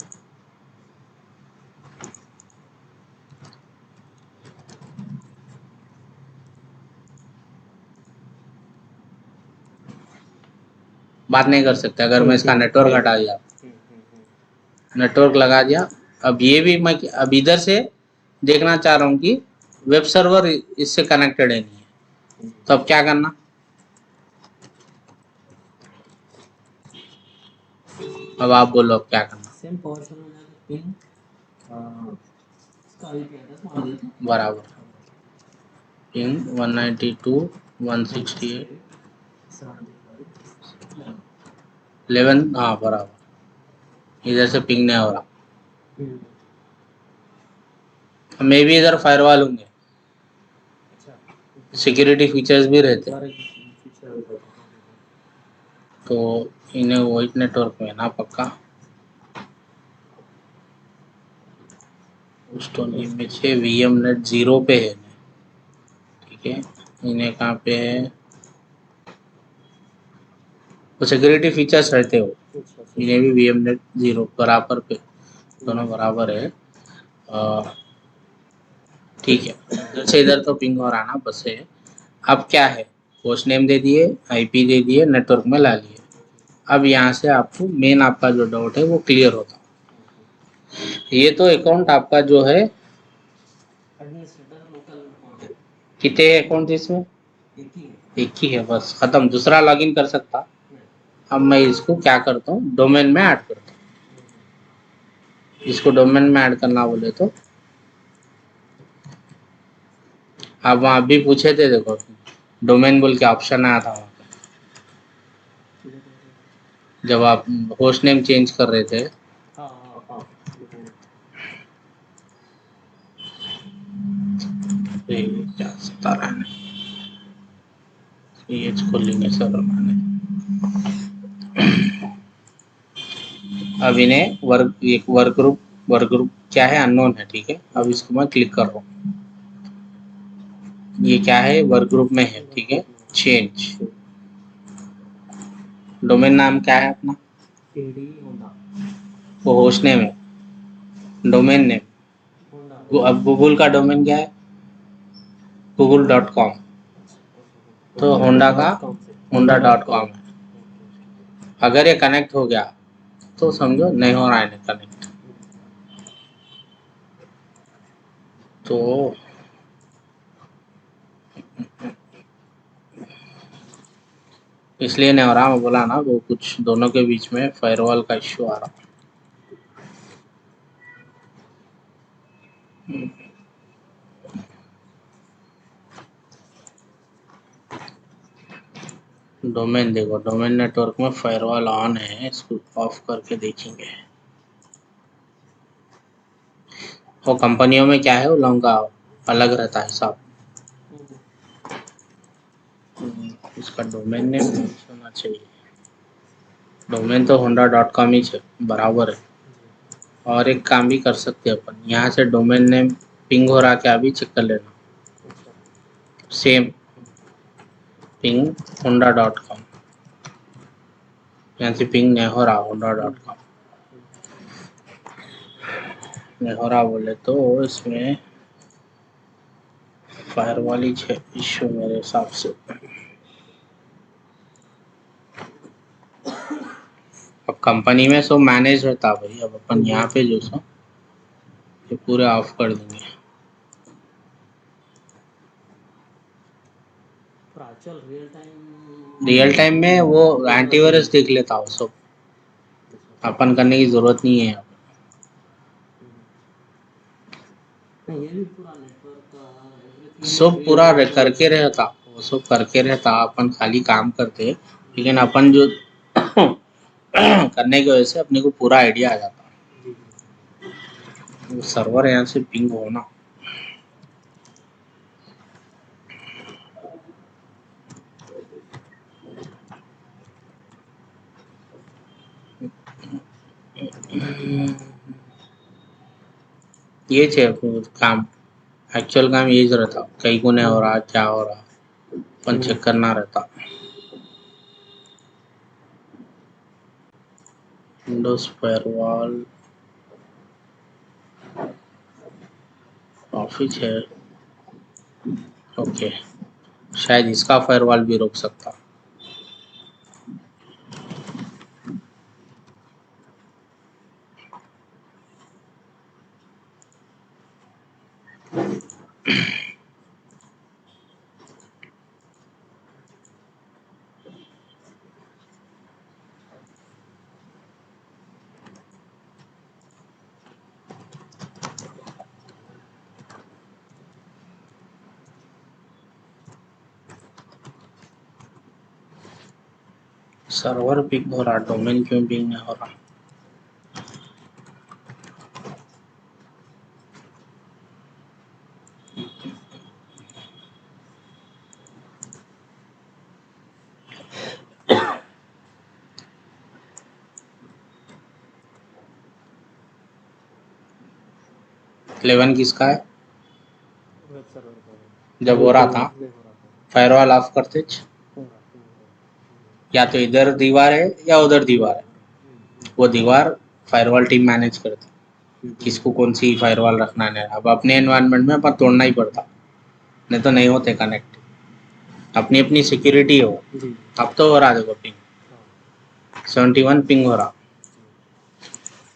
बात नहीं कर सकते अगर मैं इसका नेटवर्क हटा दिया, नेटवर्क लगा दिया, अब ये भी मैं अब इधर से देखना चाह रहा हूँ कि वेब सर्वर इससे कनेक्टेड है नहीं है, तो अब क्या करना, अब आप बोलो अब क्या करना, सेम पावरशेल में जाके पिंग इसका आईपी एड्रेस मार देते हैं, बराबर पिंग 192.168 11, हाँ बराबर, इधर से पिंग नहीं हो रहा, मे भी इधर फायरवॉल होंगे, सिक्योरिटी फीचर्स भी रहते हैं, तो इन्हें वाइट नेटवर्क में ना पक्का, स्टोन इमेज है वीएम नेट 0 पे है, ठीक है। इन्हें कहाँ पे है, तो सिक्योरिटी फीचर्स रहते हो, इन्हें भी वीएम नेट 0 बराबर पे, दोनों बराबर है। ठीक है, इधर से इधर तो पिंग और आना बस है। अब क्या है, होस्ट नेम दे दिए, आईपी दे दिए, नेटवर्क में ला लिए। अब यहाँ से आपको मेन आपका जो डाउट है वो क्लियर होता। ये तो अकाउंट आपका जो है, एडमिनिस्ट्रेटर लोकल अकाउंट है, कितने अकाउंट इसमें, एक ही है। एक ही है बस, खत्म, दूसरा लॉगिन कर सकता। अब मैं इसको क्या करता हूँ, डोमेन में ऐड करता हूँ। इसको डोमेन में ऐड करना बोले तो आप वहाँ भी पूछे थे, देखो डोमेन बोल के ऑप्शन आया था वहाँ पे, जब आप होस्ट नेम चेंज कर रहे थे। हाँ हाँ हाँ, क्या सतारा है, ये खोलेंगे सर मैंने। अब इन्हें वर्क ग्रुप क्या है, अननोन है, ठीक है। अब इसको मैं क्लिक कर रहा हूँ, ये क्या है, वर्क ग्रुप में है, ठीक है। चेंज डोमेन नाम क्या है अपना, एडी होंडा, वो होस्ट नेम है, डोमेन नेम। होंडा, अब गूगल का डोमेन क्या है, google.com, तो होंडा का honda.com है। अगर ये कनेक्ट हो गया तो समझो नहीं हो रहा है कनेक्ट, तो इसलिए नहीं हो रहा, मैं बोला ना वो कुछ दोनों के बीच में फायरवॉल का इश्यू आ रहा। डोमेन देखो, डोमेन नेटवर्क में फायरवॉल ऑन है, इसको ऑफ करके देखेंगे। वो कंपनियों में क्या है, वो लोगों का अलग रहता है हिसाब। इसका डोमेन नेम होना चाहिए, डोमेन तो honda.com ही है, बराबर है। और एक काम भी कर सकते हैं अपन, यहाँ से डोमेन नेम पिंग हो रहा क्या भी चेक कर लेना, सेम पिंग honda.com, यहाँ से पिंग नहीं हो रहा honda.com नहीं हो रहा बोले तो इसमें फायरवॉल ही है इश्यू मेरे हिसाब से। अब कंपनी में सब मैनेज रहता भाई, अब अपन यहाँ पे जो सो ये पूरे ऑफ कर देंगे। प्राचल रियल टाइम में वो एंटीवायरस देख लेता हो सब, अपन करने की जरूरत नहीं है। नहीं, ये भी पूरा नेटवर्क एवरीथिंग सब पूरा करके रहता, वो सब करके रहता, अपन खाली काम करते। लेकिन अपन जो करने की वजह से अपने को पूरा आइडिया आ जाता। वो सर्वर यहाँ से पिंग होना, ये है काम, एक्चुअल काम यही रहता, कहीं को नहीं हो रहा, क्या हो रहा अपन चेक करना रहता। विंडोज फायरवॉल ऑफिस है, ओके, शायद इसका फायरवॉल भी रोक सकता। सर्वर पिंग हो रहा, डोमेन क्यों पिंग नहीं हो रहा। 11 किसका है? वेब सर्वर का है। जब हो रहा था नहीं हो रहा था। फायरवॉल ऑफ करते हो रहा था। या तो इधर दीवार है या उधर दीवार है, वो दीवार फायरवॉल टीम मैनेज करती किसको कौन सी फायरवॉल रखना है। अब अपने एनवायरनमेंट में अपन तोड़ना ही पड़ता, नहीं तो नहीं होते कनेक्ट। अपनी अपनी सिक्योरिटी हो। जी। अब तो हो रहा देखो पिंग, हाँ। 71 पिंग हो रहा।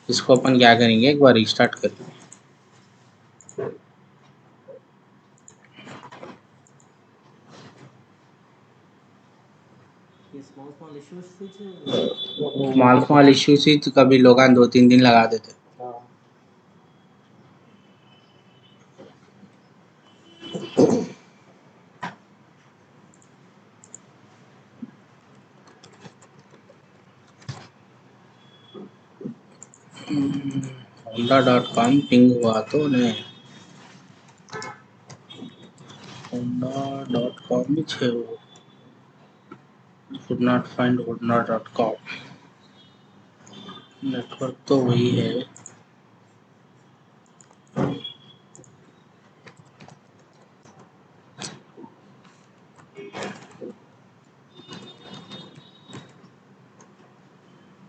इसको अपन क्या करेंगे, एक बार रिस्टार्ट करेंगे। ये स्मॉल इश्यूज से स्मॉल इश्यूज ही तो कभी लोग 2-3 दिन लगा देते। हाँ। honda.com पिंग हुआ तो नहीं, honda.com भी छे वो could not find honda.com। Network तो वही है।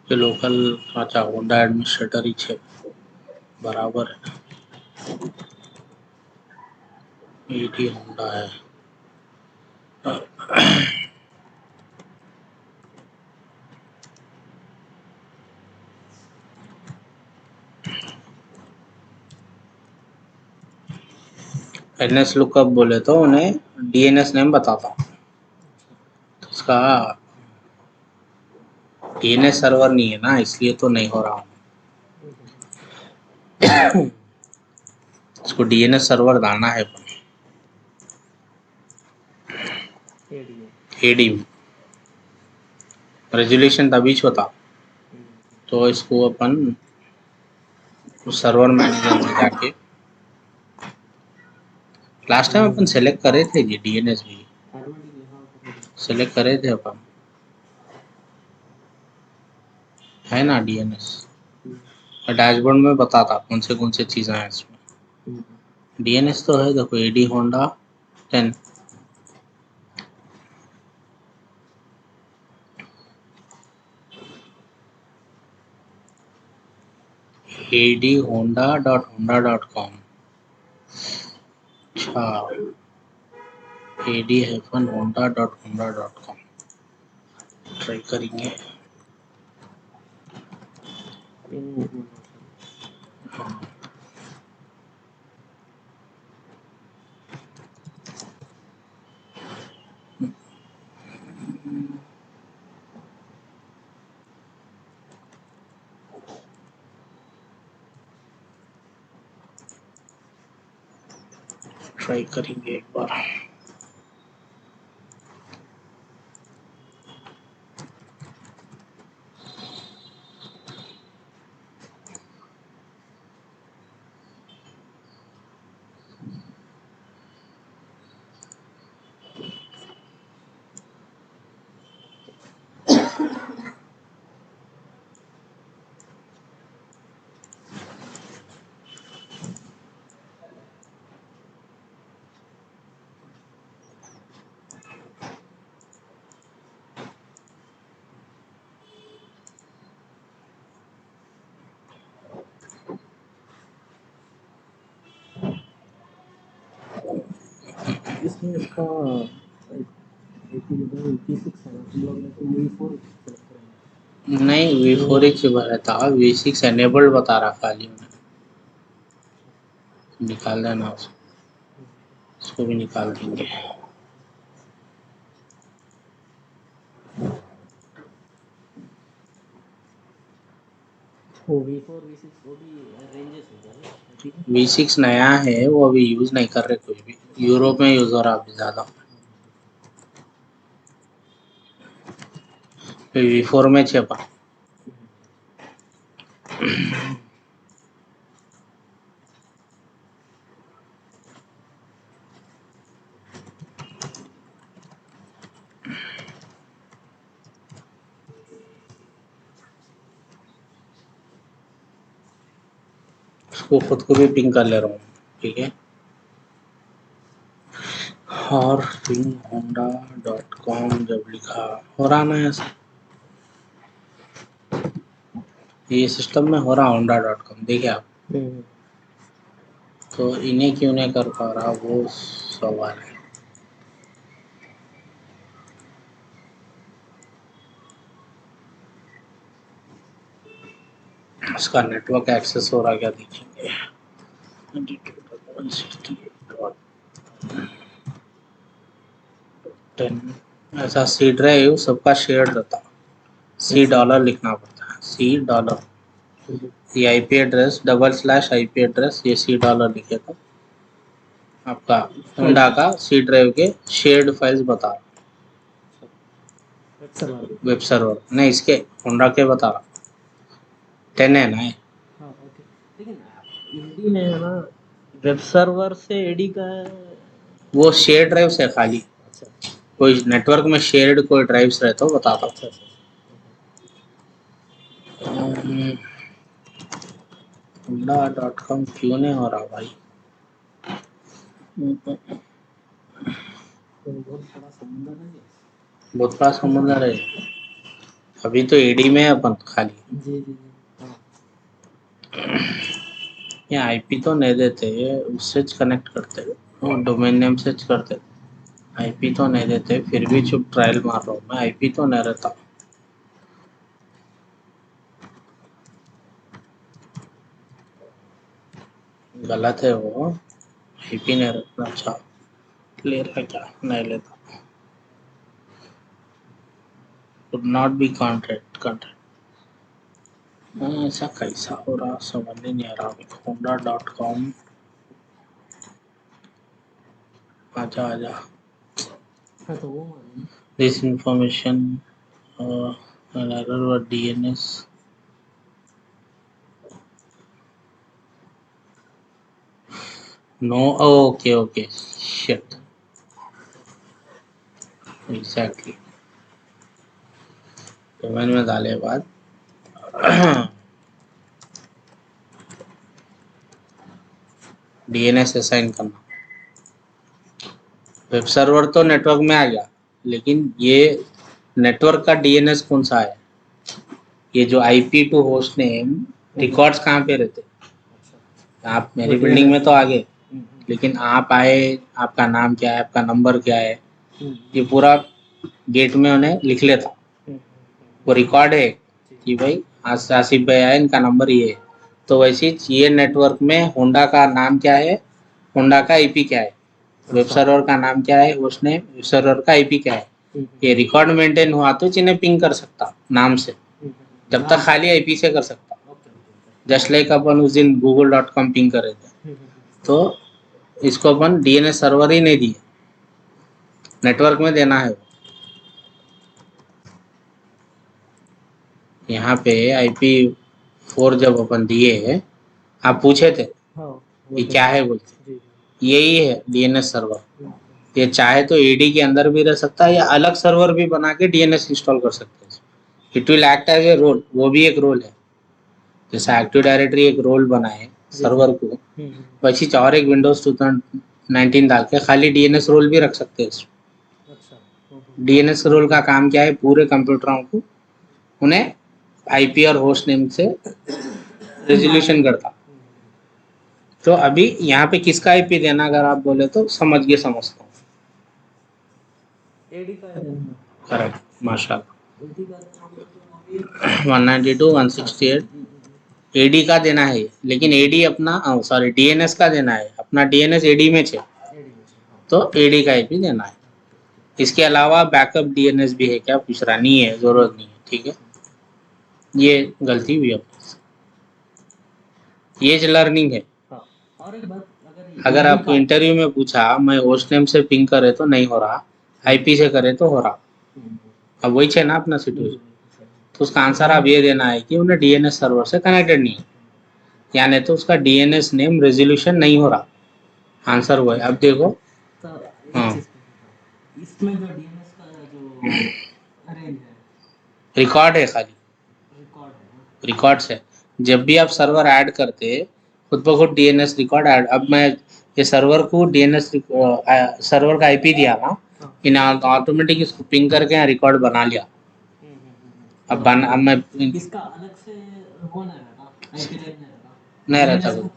ये लोकल अच्छा होंडा एडमिनिस्ट्रेटर ही छे, बराबर है। एटी होंडा है। एनएस लुकअप बोले तो उन्हें डीएनएस नेम बताता हूँ, तो उसका डीएनएस सर्वर नहीं है ना, इसलिए तो नहीं हो रहा। इसको डीएनएस सर्वर डालना है एडी में, रेजोल्यूशन तभी होता। तो इसको अपन सर्वर मैनेजर में जाके, लास्ट टाइम अपन सेलेक्ट करे थे जी डीएनएस भी ऑटोमेटिकली हाँ कर सेलेक्ट करे थे अपन, है ना डीएनएस। डैशबोर्ड में बताता कौन से चीज़ें हैं इसमें। डीएनएस तो है देखो, एडी होंडा 10। adhonda.honda.com। अच्छा, ad-honda.honda.com ट्राई करेंगे। ट्राई करेंगे एक बार। इसमें इसका V6 है ना, हम लोग ने तो V4 सेलेक्ट करेंगे। नहीं V4 ही भरा था, V6 एनेबल्ड बता रहा खाली में, निकाल देना उसको भी निकाल देंगे। वो V4 V6 वो भी रेंजेस है क्या अभी? V6 नया है, वो अभी यूज नहीं कर रहे कोई भी, यूरोप में यूज हो रहा अभी ज्यादा। V4 में छेपा। उसको खुद को भी पिंग कर ले रहा हूँ। ठीक है। और honda.com जब लिखा हो रहा ना ऐसा, ये सिस्टम में हो रहा honda.com, देखिए आप। तो इन्हें क्यों नहीं कर पा रहा वो सवाल है। उसका नेटवर्क एक्सेस हो रहा क्या देखेंगे। 22.168.10 ऐसा सी ड्राइव सबका शेयर रहता, सी डॉलर लिखना पड़ता है, सी डॉलर। ये आईपी एड्रेस /IP एड्रेस, ये सी डॉलर लिखे तो आपका होंडा का सी ड्राइव के शेयर्ड फाइल्स बता रहा, वेब सर्वर नहीं, इसके होंडा के बता रहा 10 है ना। हाँ ओके, लेकिन एडी में है ना, वेब सर्वर से एडी का वो शेयर ड्राइव से खाली, अच्छा कोई नेटवर्क में शेयर्ड कोई ड्राइव्स रहे तो बताता। अच्छा अच्छा honda.com क्यों नहीं हो रहा भाई। तो बहुत बड़ा समुंदर है ये। बहुत बड़ा समुंदर है। अभी तो एडी में है अपन खाली। जी जी जी हाँ ये आईपी तो नहीं देते, उससे कनेक्ट करते और डोमेन नेम से करते, आईपी तो नहीं देते। फिर भी चुप ट्रायल मार रहा हूँ मैं, आईपी तो नहीं रहता। गलत है वो, आईपी नहीं रखना। अच्छा ले रहा क्या, नहीं लेता। could not be contact। ऐसा कैसा हो रहा समझ नहीं आ रहा। honda.com आजा आजा। हाँ तो वो मालूम this information an error or DNS no। okay shit exactly। Domain में डाले बाद DNS असाइन करना। वेब सर्वर तो नेटवर्क में आ गया, लेकिन ये नेटवर्क का DNS कौन सा है। ये जो IP to host name records कहाँ पे रहते। आप मेरी बिल्डिंग में तो आ गए, लेकिन आप आए, आपका नाम क्या है, आपका नंबर क्या है, ये पूरा गेट में उन्हें लिख लेता। वो रिकॉर्ड है कि भाई आज आसिफ भाई आए, इनका नंबर ये है। तो वैसे ये नेटवर्क में होंडा का नाम क्या है, होंडा का IP क्या है, वेब सर्वर का नाम क्या है, उसने वेब सर्वर का IP क्या है, ये रिकॉर्ड मेंटेन हुआ तो जिन्हें पिंग कर सकता नाम से। जब तक खाली IP से कर सकता। जस्ट लाइक अपन उस दिन google.com पिंग कर रहे थे, तो इसको अपन DNS सर्वर ही नहीं दिए, नेटवर्क में देना है। यहाँ पे IP4 जब अपन दिए, आप पूछे थे ये क्या है बोलते, यही है DNS सर्वर। ये चाहे तो AD के अंदर भी रह सकता है या अलग सर्वर भी बना के DNS इंस्टॉल कर सकते हैं। It will act as a role, वो भी एक रोल है। जैसा एक्टिव डायरेक्टरी एक रोल बनाए सर्वर को, वैसे और एक विंडोज 2019 डाल के खाली DNS रोल भी रख सकते हैं। DNS रोल का काम क्या है, पूरे कंप्यूटरों को उन्हें IP और होस्ट नेम से रेजोल्यूशन करता। तो अभी यहाँ पे किसका IP देना अगर आप बोले तो समझ गए, समझता हूँ। एडी का है करेक्ट माशाल्लाह। एडी का 192.168 AD का देना है, लेकिन AD अपना सॉरी DNS का देना है, अपना DNS AD में है, तो AD का IP देना है। इसके अलावा बैकअप DNS भी है क्या पूछ रहा, नहीं है, जरूरत नहीं है। ठीक है, ये गलती हुई अपने से, ये लर्निंग है। और एक बात, अगर आपको इंटरव्यू में पूछा मैं होस्ट नेम से पिंग करे तो नहीं हो रहा, IP से करे तो हो रहा, अब वही है ना अपना सिचुएशन। तो उसका आंसर आप ये देना है कि उन्हें DNS सर्वर से कनेक्टेड नहीं है, यानी तो उसका DNS नेम रेजोल्यूशन नहीं हो रहा। आंसर वो है। अब देखो, हाँ इसमें जो DNS का जो रेंज है, रिकॉर्ड है, खाली रिकॉर्ड्स है। जब भी आप सर्वर ऐड करते खुद ब खुद DNS रिकॉर्ड ऐड। अब मैं ये सर्वर को डीएनएस सर्वर का आईपी दिया ना, इन ऑटोमेटिक इसको पिंग करके रिकॉर्ड बना लिया। अब मैं इसका अलग से वो नहीं रहता, आईपी लाइन नहीं रहता, नहीं रहता।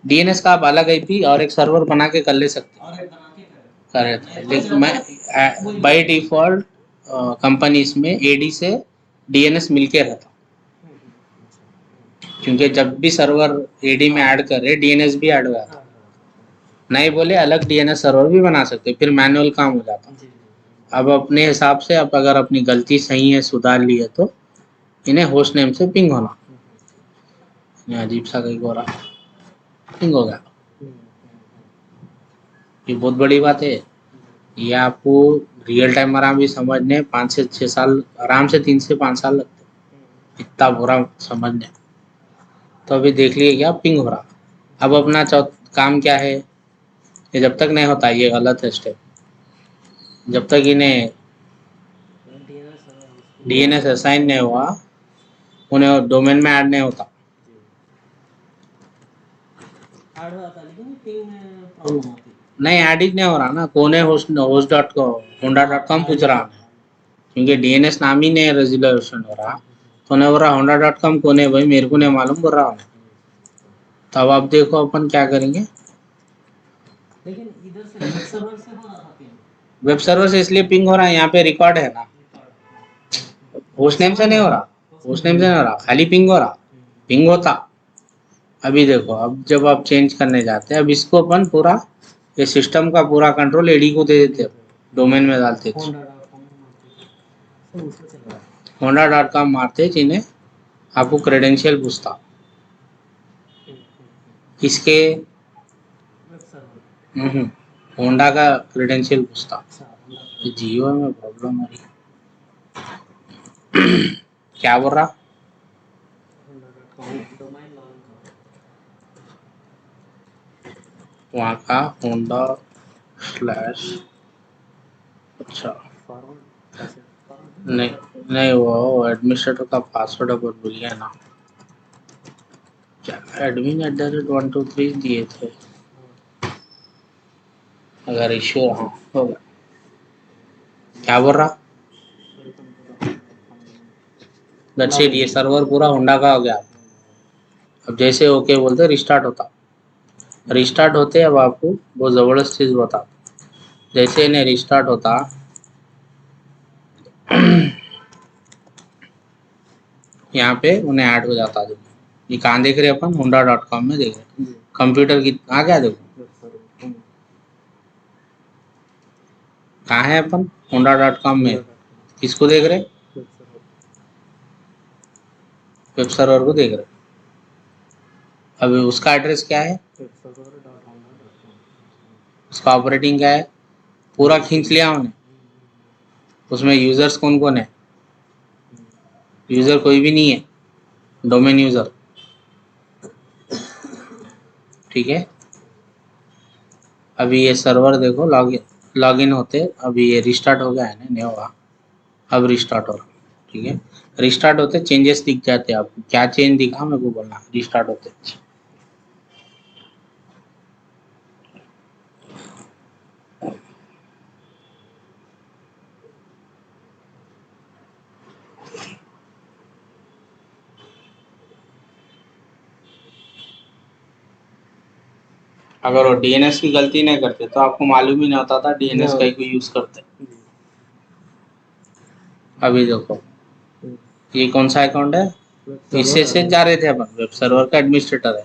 डीएनएस का आप अलग आईपी और एक सर्वर बना के कर ले सकते और हैं, एक बना के करे। करेक्ट। लेकिन मैं बाय डिफॉल्ट कंपनीज में एडी से डीएनएस मिलके रहता, क्योंकि जब भी सर्वर एडी में ऐड कर रहे डीएनएस भी ऐड हुआ था। नहीं बोले अलग डीएनएस सर्वर भी बना सकते, फिर मैनुअल काम हो जाता। अब अपने हिसाब से आप अगर अपनी गलती सही है सुधार ली है तो इन्हें होस्ट नेम से पिंग होना। ये अजीब सा कहीं हो रहा, पिंग हो गया। ये बहुत बड़ी बात है। ये आपको रियल टाइम आराम भी समझने 5 से 6 साल आराम से 3 से 5 साल लगते, इतना बुरा समझने। तो अभी देख लिए क्या पिंग हो रहा। अब अपना काम क्या है, ये जब तक नहीं होता ये गलत है स्टेप। जब तक इन्हें डीएनएस असाइन नहीं हुआ उन्हें डोमेन में ऐड नहीं होता। ऐड होता लेकिन पिंग में प्रॉब्लम होती। नहीं ऐड ही नहीं हो रहा ना, कोने होस्ट डॉट को होंडा.com पूछ रहा है, क्योंकि डीएनएस नाम ही नहीं रेजोल्यूशन हो रहा। तो उन्हें बोल रहा होंडा.com कोने, भाई मेरे को नहीं मालूम बोल रहा हूँ। तब आप देखो अपन क्या करेंगे। लेकिन इधर से वेब सर्वर से हो रहा था पिंग, वेब सर्वर से इसलिए पिंग हो रहा है, यहाँ पे रिकॉर्ड है ना, होस्ट नेम से नहीं हो रहा, होस्ट नेम से नहीं हो रहा, खाली पिंग हो रहा। पिंग होता। अभी देखो, अब जब आप चेंज करने जाते हैं, अब इसको अपन पूरा ये सिस्टम का पूरा कंट्रोल एडी को दे देते, डोमेन में डालते होंडा.com मारते जिन्हें आपको क्रेडेंशियल पूछता इसके होंडा का क्रेडेंशियल पूछता। जियो में प्रॉब्लम है। क्या बोल रहा, वहाँ का होंडा स्लैश, अच्छा नहीं नहीं वो एडमिनिस्ट्रेटर का पासवर्ड अब भूल गया ना, क्या admin@123 दिए थे। अगर इश्यू होगा, क्या बोल रहा, दैट्स इट। ये सर्वर पूरा होंडा का हो गया। अब जैसे ओके बोलते रिस्टार्ट होता, रिस्टार्ट होते। अब आपको बहुत ज़बरदस्त चीज़ बता, जैसे इन्हें रिस्टार्ट होता यहाँ पे उन्हें ऐड हो जाता। देखो ये कहाँ देख रहे अपन, होंडा.com में देख रहे, कंप्यूटर की आ गया। देखो कहाँ है अपन, होंडा.com में। किसको देख रहे, वेब सर्वर को देख रहे। अभी उसका एड्रेस क्या है, उसका ऑपरेटिंग क्या है, पूरा खींच लिया हमने। उसमें यूजर्स कौन कौन है, यूजर कोई भी नहीं है, डोमेन यूजर, ठीक है। अभी ये सर्वर देखो लॉगिन होते, अभी ये रिस्टार्ट हो गया है ना, नहीं होगा। अब रिस्टार्ट हो रहा, ठीक है। रिस्टार्ट होते चेंजेस दिख जाते हैं आपको, क्या चेंज दिखा मेरे को बोलना, रिस्टार्ट होते। अगर वो डीएनएस की गलती नहीं करते तो आपको मालूम ही नहीं होता था डीएनएस का ही यूज करते। अभी देखो ये कौन सा अकाउंट है, इससे से जा रहे थे अपन, वेब सर्वर का एडमिनिस्ट्रेटर है।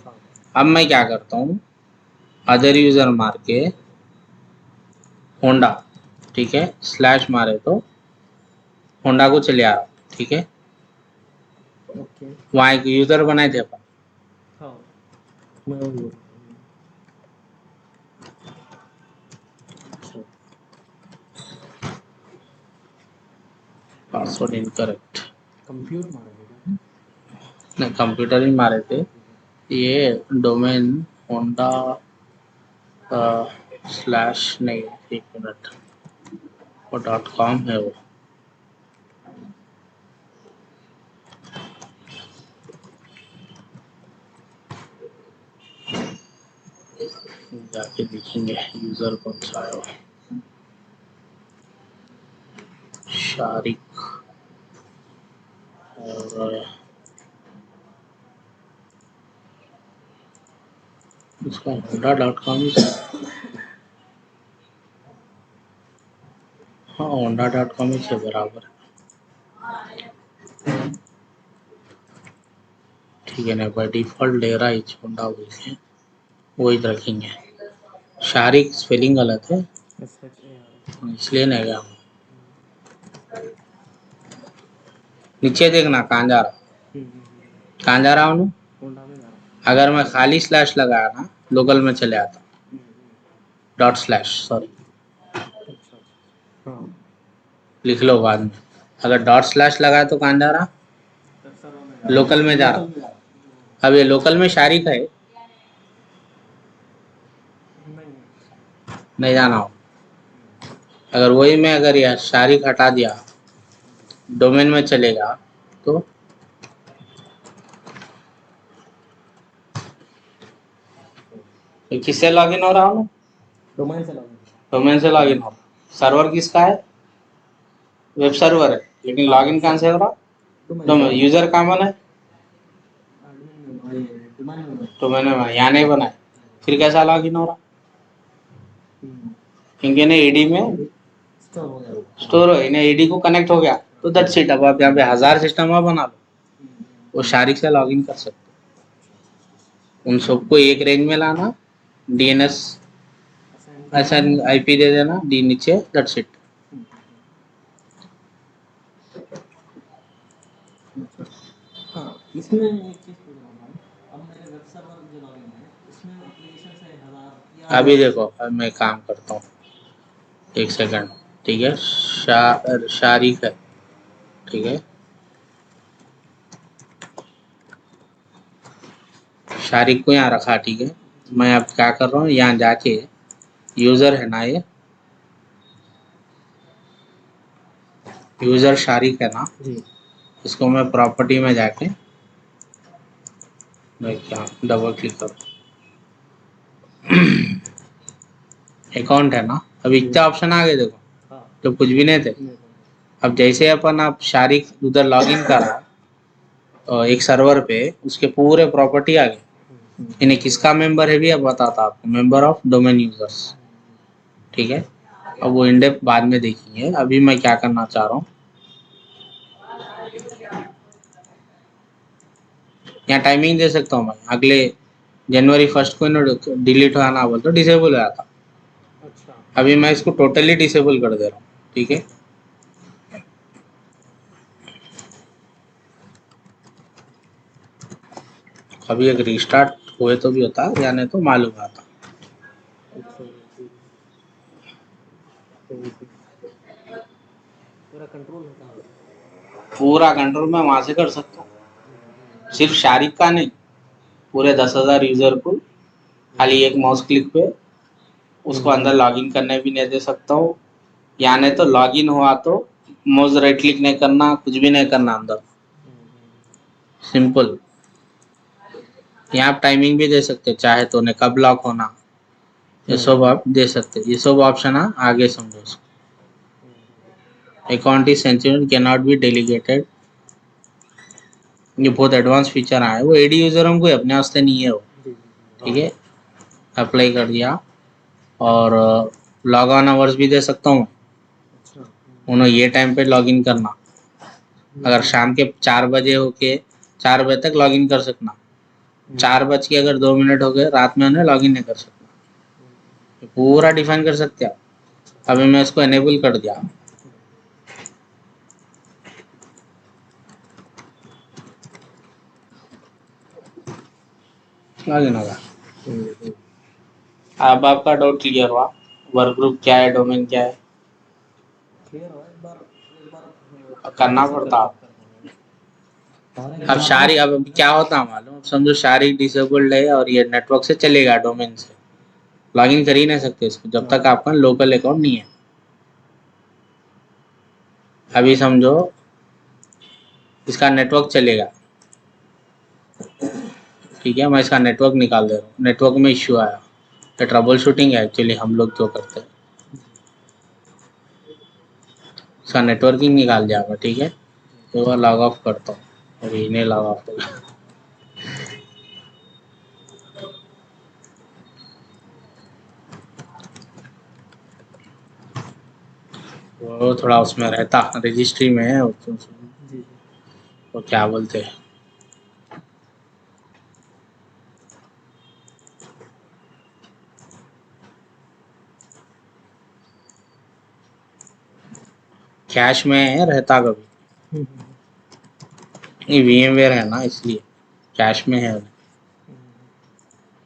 अब मैं क्या करता हूँ, अदर यूजर मार के होंडा, ठीक है, स्लैश मारे तो होंडा को चले आ रहा, ठीक है। वहाँ एक यूजर बनाए थे अपन, पासवर्ड इनकरेक्ट, नहीं कंप्यूटर ही मारे थे। ये डोमेन होंडा स्लैश नहीं, एक मिनट, वो .com है वो। जाके देखेंगे यूजर कौन सा आया हुआ। शारिक और इसका honda.com ही। हाँ honda.com ही से बराबर। ठीक है ना, बाय डिफॉल्ट ले रहा है होंडा बोल के, वही रखेंगे। शारिक स्पेलिंग गलत है इसलिए नहीं गया। नीचे देखना कहाँ जा रहा, कहाँ जा रहा हूँ। अगर मैं खाली स्लैश लगाया ना लोकल में चले आता, डॉट स्लैश सॉरी लिख लो बाद में। अगर डॉट स्लैश लगाया तो कहाँ जा रहा, लोकल में जा रहा। अब ये लोकल में शारिक है, नहीं जाना हो। अगर वही में अगर यह शारिक हटा दिया डोमेन में चलेगा तो किससे लॉगिन हो रहा हूँ, डोमेन से लॉगिन। डोमेन से लॉगिन हो रहा। सर्वर किसका है, वेब सर्वर है, लेकिन लॉगिन कहाँ से हो रहा, डोमेन। यूजर कहाँ बना है, डोमेन में बना, यहाँ नहीं बना है, फिर कैसा लॉगिन हो रहा, क्योंकि ना एडी में स्टोर हो, इन्हें एडी को कनेक्ट हो गया तो दैट्स इट। अब आप यहाँ पे 1000 सिस्टम और बना लो, वो शारिक से लॉगिन कर सकते। उन सबको एक रेंज में लाना, डीएनएस ऐसा आईपी दे देना, डी नीचे, दैट्स इट। हाँ, इसमें एक चीज़ पूछ रहा हूँ भाई, अब मेरे वेब सर्वर जो लॉगिन है उसमें एप्लीकेशन से 1000 अभी देखो अब मैं काम करता हूँ, एक सेकंड। ठीक है, शारिक है, ठीक है, शारिक को यहाँ रखा। ठीक है, मैं अब क्या कर रहा हूँ, यहाँ जाके यूजर है ना, ये यूजर शारिक है ना जी, इसको मैं प्रॉपर्टी में जाके मैं क्या डबल क्लिक करूँ, अकाउंट है ना, अब इतने ऑप्शन आ गए देखो, तो कुछ भी नहीं थे। अब जैसे अपन आप शारिक उधर लॉगिन करा और एक सर्वर पे, उसके पूरे प्रॉपर्टी आ गए। इन्हें किसका मेंबर है भी अब बताता आपको, मेंबर ऑफ डोमेन यूजर्स। ठीक है, अब वो इंडेप्थ बाद में देखेंगे। अभी मैं क्या करना चाह रहा हूँ, यहाँ टाइमिंग दे सकता हूँ मैं, अगले जनवरी 1 को डिलीट होना बोल तो डिसेबल हो जाता। अच्छा, अभी मैं इसको टोटली डिसेबल कर दे रहा हूँ। ठीक है, अभी एक रिस्टार्ट हुए तो भी होता, या नहीं तो मालूम आता। पूरा कंट्रोल होता है, पूरा कंट्रोल मैं वहां से कर सकता हूँ, सिर्फ शारिक का नहीं, पूरे 10,000 यूजर को खाली एक माउस क्लिक पे उसको अंदर लॉगिन करने भी नहीं दे सकता हूँ। या नहीं तो लॉगिन हुआ तो माउस राइट क्लिक नहीं करना, कुछ भी नहीं करना अंदर, सिंपल। यहाँ आप टाइमिंग भी दे सकते, चाहे तो उन्हें कब लॉक होना, ये सब आप दे सकते। ये सब ऑप्शन आगे समझो इसको। Account is sensitive, can not be delegated, ये बहुत एडवांस फीचर आया है, वो एडी यूजरों को अपने वास्ते नहीं है वो। ठीक है, अप्लाई कर दिया और लॉग ऑन आवर्स भी दे सकता हूँ, उन्हें ये टाइम पे लॉगिन करना। अगर शाम के 4 बजे हो के 4 बजे तक लॉगिन कर सकना, 4 बज के अगर 2 मिनट हो गए रात में उन्हें लॉगिन नहीं कर सकना, पूरा डिफाइन कर सकते आप। अभी मैं इसको एनेबल कर दिया, लॉगिन होगा। अब आपका डाउट क्लियर हुआ, वर्क ग्रुप क्या है, डोमेन क्या है, क्लियर हो। एक बार करना पड़ता आप। अब शारिक, अब क्या होता है मालूम, समझो शारिक डिसेबल्ड है और ये नेटवर्क से चलेगा, डोमेन से लॉगिन कर ही नहीं सकते इसको जब तक आपका लोकल अकाउंट नहीं है। अभी समझो इसका नेटवर्क चलेगा, ठीक है, मैं इसका नेटवर्क निकाल दे रहा हूँ, नेटवर्क में इश्यू आया, ट्रबल शूटिंग है एक्चुअली हम लोग जो करते हैं। उसका नेटवर्किंग निकाल जाएगा, ठीक है। तो वह लॉग ऑफ करता हूँ, अभी इन्हें लॉग ऑफ होगा। वो थोड़ा उसमें रहता, रजिस्ट्री में है वो क्या बोलते हैं, कैश में रहता कभी। ये VMware है ना, इसलिए कैश में है।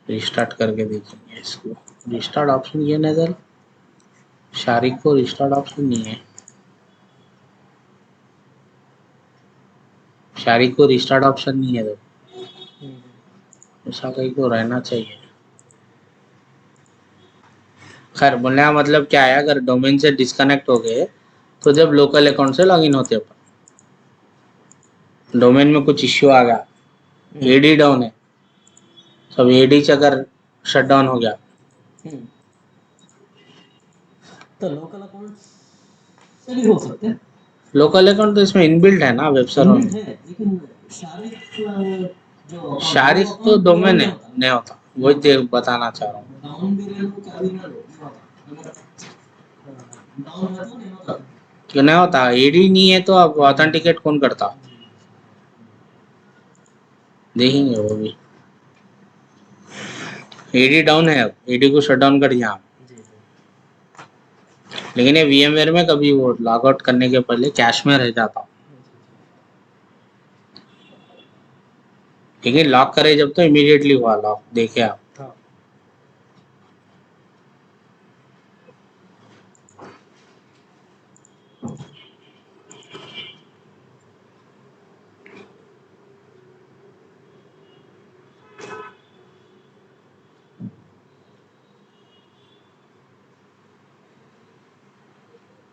रिस्टार्ट करके देखेंगे इसको। रिस्टार्ट ऑप्शन ये नजर, शारिक को रिस्टार्ट ऑप्शन नहीं है। शारिक को रिस्टार्ट ऑप्शन नहीं है, तो ऐसा कहीं को रहना चाहिए। खैर बोलने का मतलब क्या है, अगर डोमेन से डिस्कनेक्ट हो गए तो जब लोकल अकाउंट से लॉगिन होते अपन, डोमेन में कुछ इश्यू आ गया, एडी डाउन है, सब एडी से अगर शट डाउन हो गया, तो लोकल अकाउंट से भी हो सकते हैं। लोकल अकाउंट तो इसमें इनबिल्ट है ना वेब सर्वर इनबिल्ट में। है, लेकिन शारिक जो account है, शारिक वो तो account डोमेन है, नहीं होता। नहीं होता, वही तो बताना चाह रहा हूँ। डाउन भी रह लो, क्या भी रह लो, नहीं होता। अगर डाउन है तो नहीं होता। क्यों नहीं होता, एडी नहीं है तो अब ऑथेंटिकेट कौन करता, देखेंगे वो भी। एडी डाउन है, अब एडी को शट डाउन कर दिया आप। लेकिन ये VMware में कभी वो लॉग आउट करने के पहले कैश में रह जाता, लेकिन लॉक करे जब तो इमीडिएटली हुआ लॉक, देखे आप।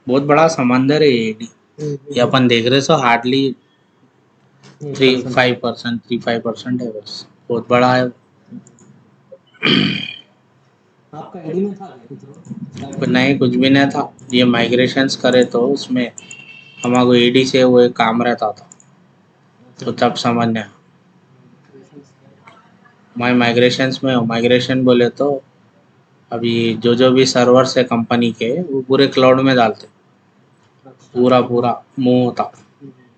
बहुत बड़ा समंदर है एडी, ये अपन देख रहे सो हार्डली 3-5% है बस, बहुत बड़ा है। आपका आईडी में था क्या कुछ और? नहीं, कुछ भी नहीं था। ये माइग्रेशंस करे तो उसमें हमारे एडी से वो एक काम रहता था, तो तब समझना। मैं माइग्रेशंस में हूँ। माइग्रेशन बोले तो अभी जो जो भी सर्वर्स है कंपनी के, वो पूरे क्लाउड में डालते, पूरा पूरा मूव होता,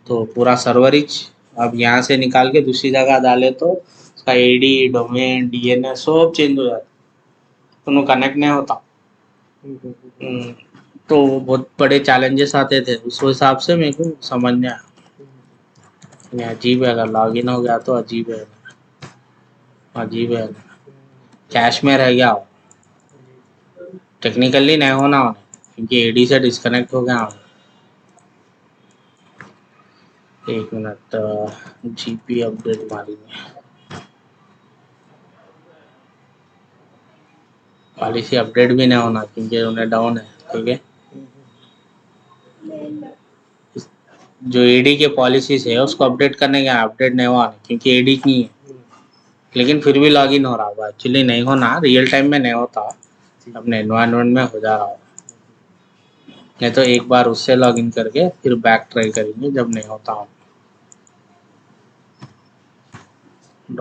तो पूरा सर्वरिज अब यहाँ से निकाल के दूसरी जगह डाले तो उसका एडी डोमेन DNS सब चेंज हो जाता, तो कनेक्ट नहीं होता। तो बहुत बड़े चैलेंजेस आते थे, उस हिसाब से मेरे को समझ में आया। ये अजीब है, अगर लॉगिन हो गया तो अजीब है, अजीब है। कैश में रह गया हो, टेक्निकली नहीं होना होने, क्योंकि एडी से डिस्कनेक्ट हो गया हो। एक मिनट, GP अपडेट मारेंगे, पॉलिसी अपडेट भी नहीं होना क्योंकि उन्हें डाउन है, ठीक है। जो एडी के पॉलिसीज है उसको अपडेट करने का, अपडेट नहीं हुआ क्योंकि एडी नहीं है, लेकिन फिर भी लॉगिन हो रहा होगा। एक्चुअली नहीं होना, रियल टाइम में नहीं होता, अपने एनवायरनमेंट में हो जा रहा होगा। नहीं तो एक बार उससे लॉगिन करके फिर बैक ट्राई करेंगे जब नहीं होता हो। //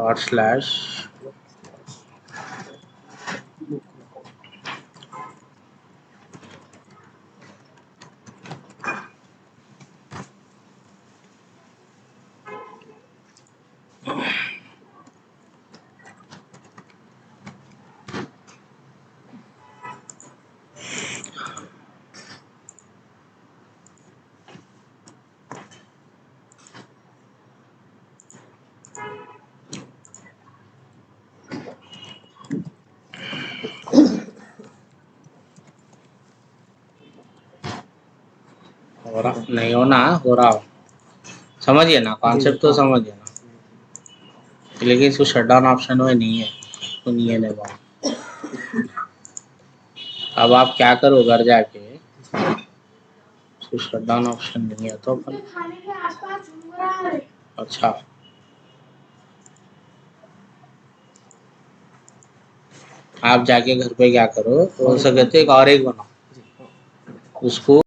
हो रहा नहीं होना, हो रहा हो, समझिए ना कॉन्सेप्ट तो समझिए ना, लेकिन इसको शट डाउन ऑप्शन में नहीं है, तो नहीं है लेगा। अब आप क्या करो घर जाके, इसको शट डाउन ऑप्शन नहीं है तो अपन, अच्छा आप जाके घर पे क्या करो, तो उसे कहते एक और एक बनाओ, जी हाँ। उसको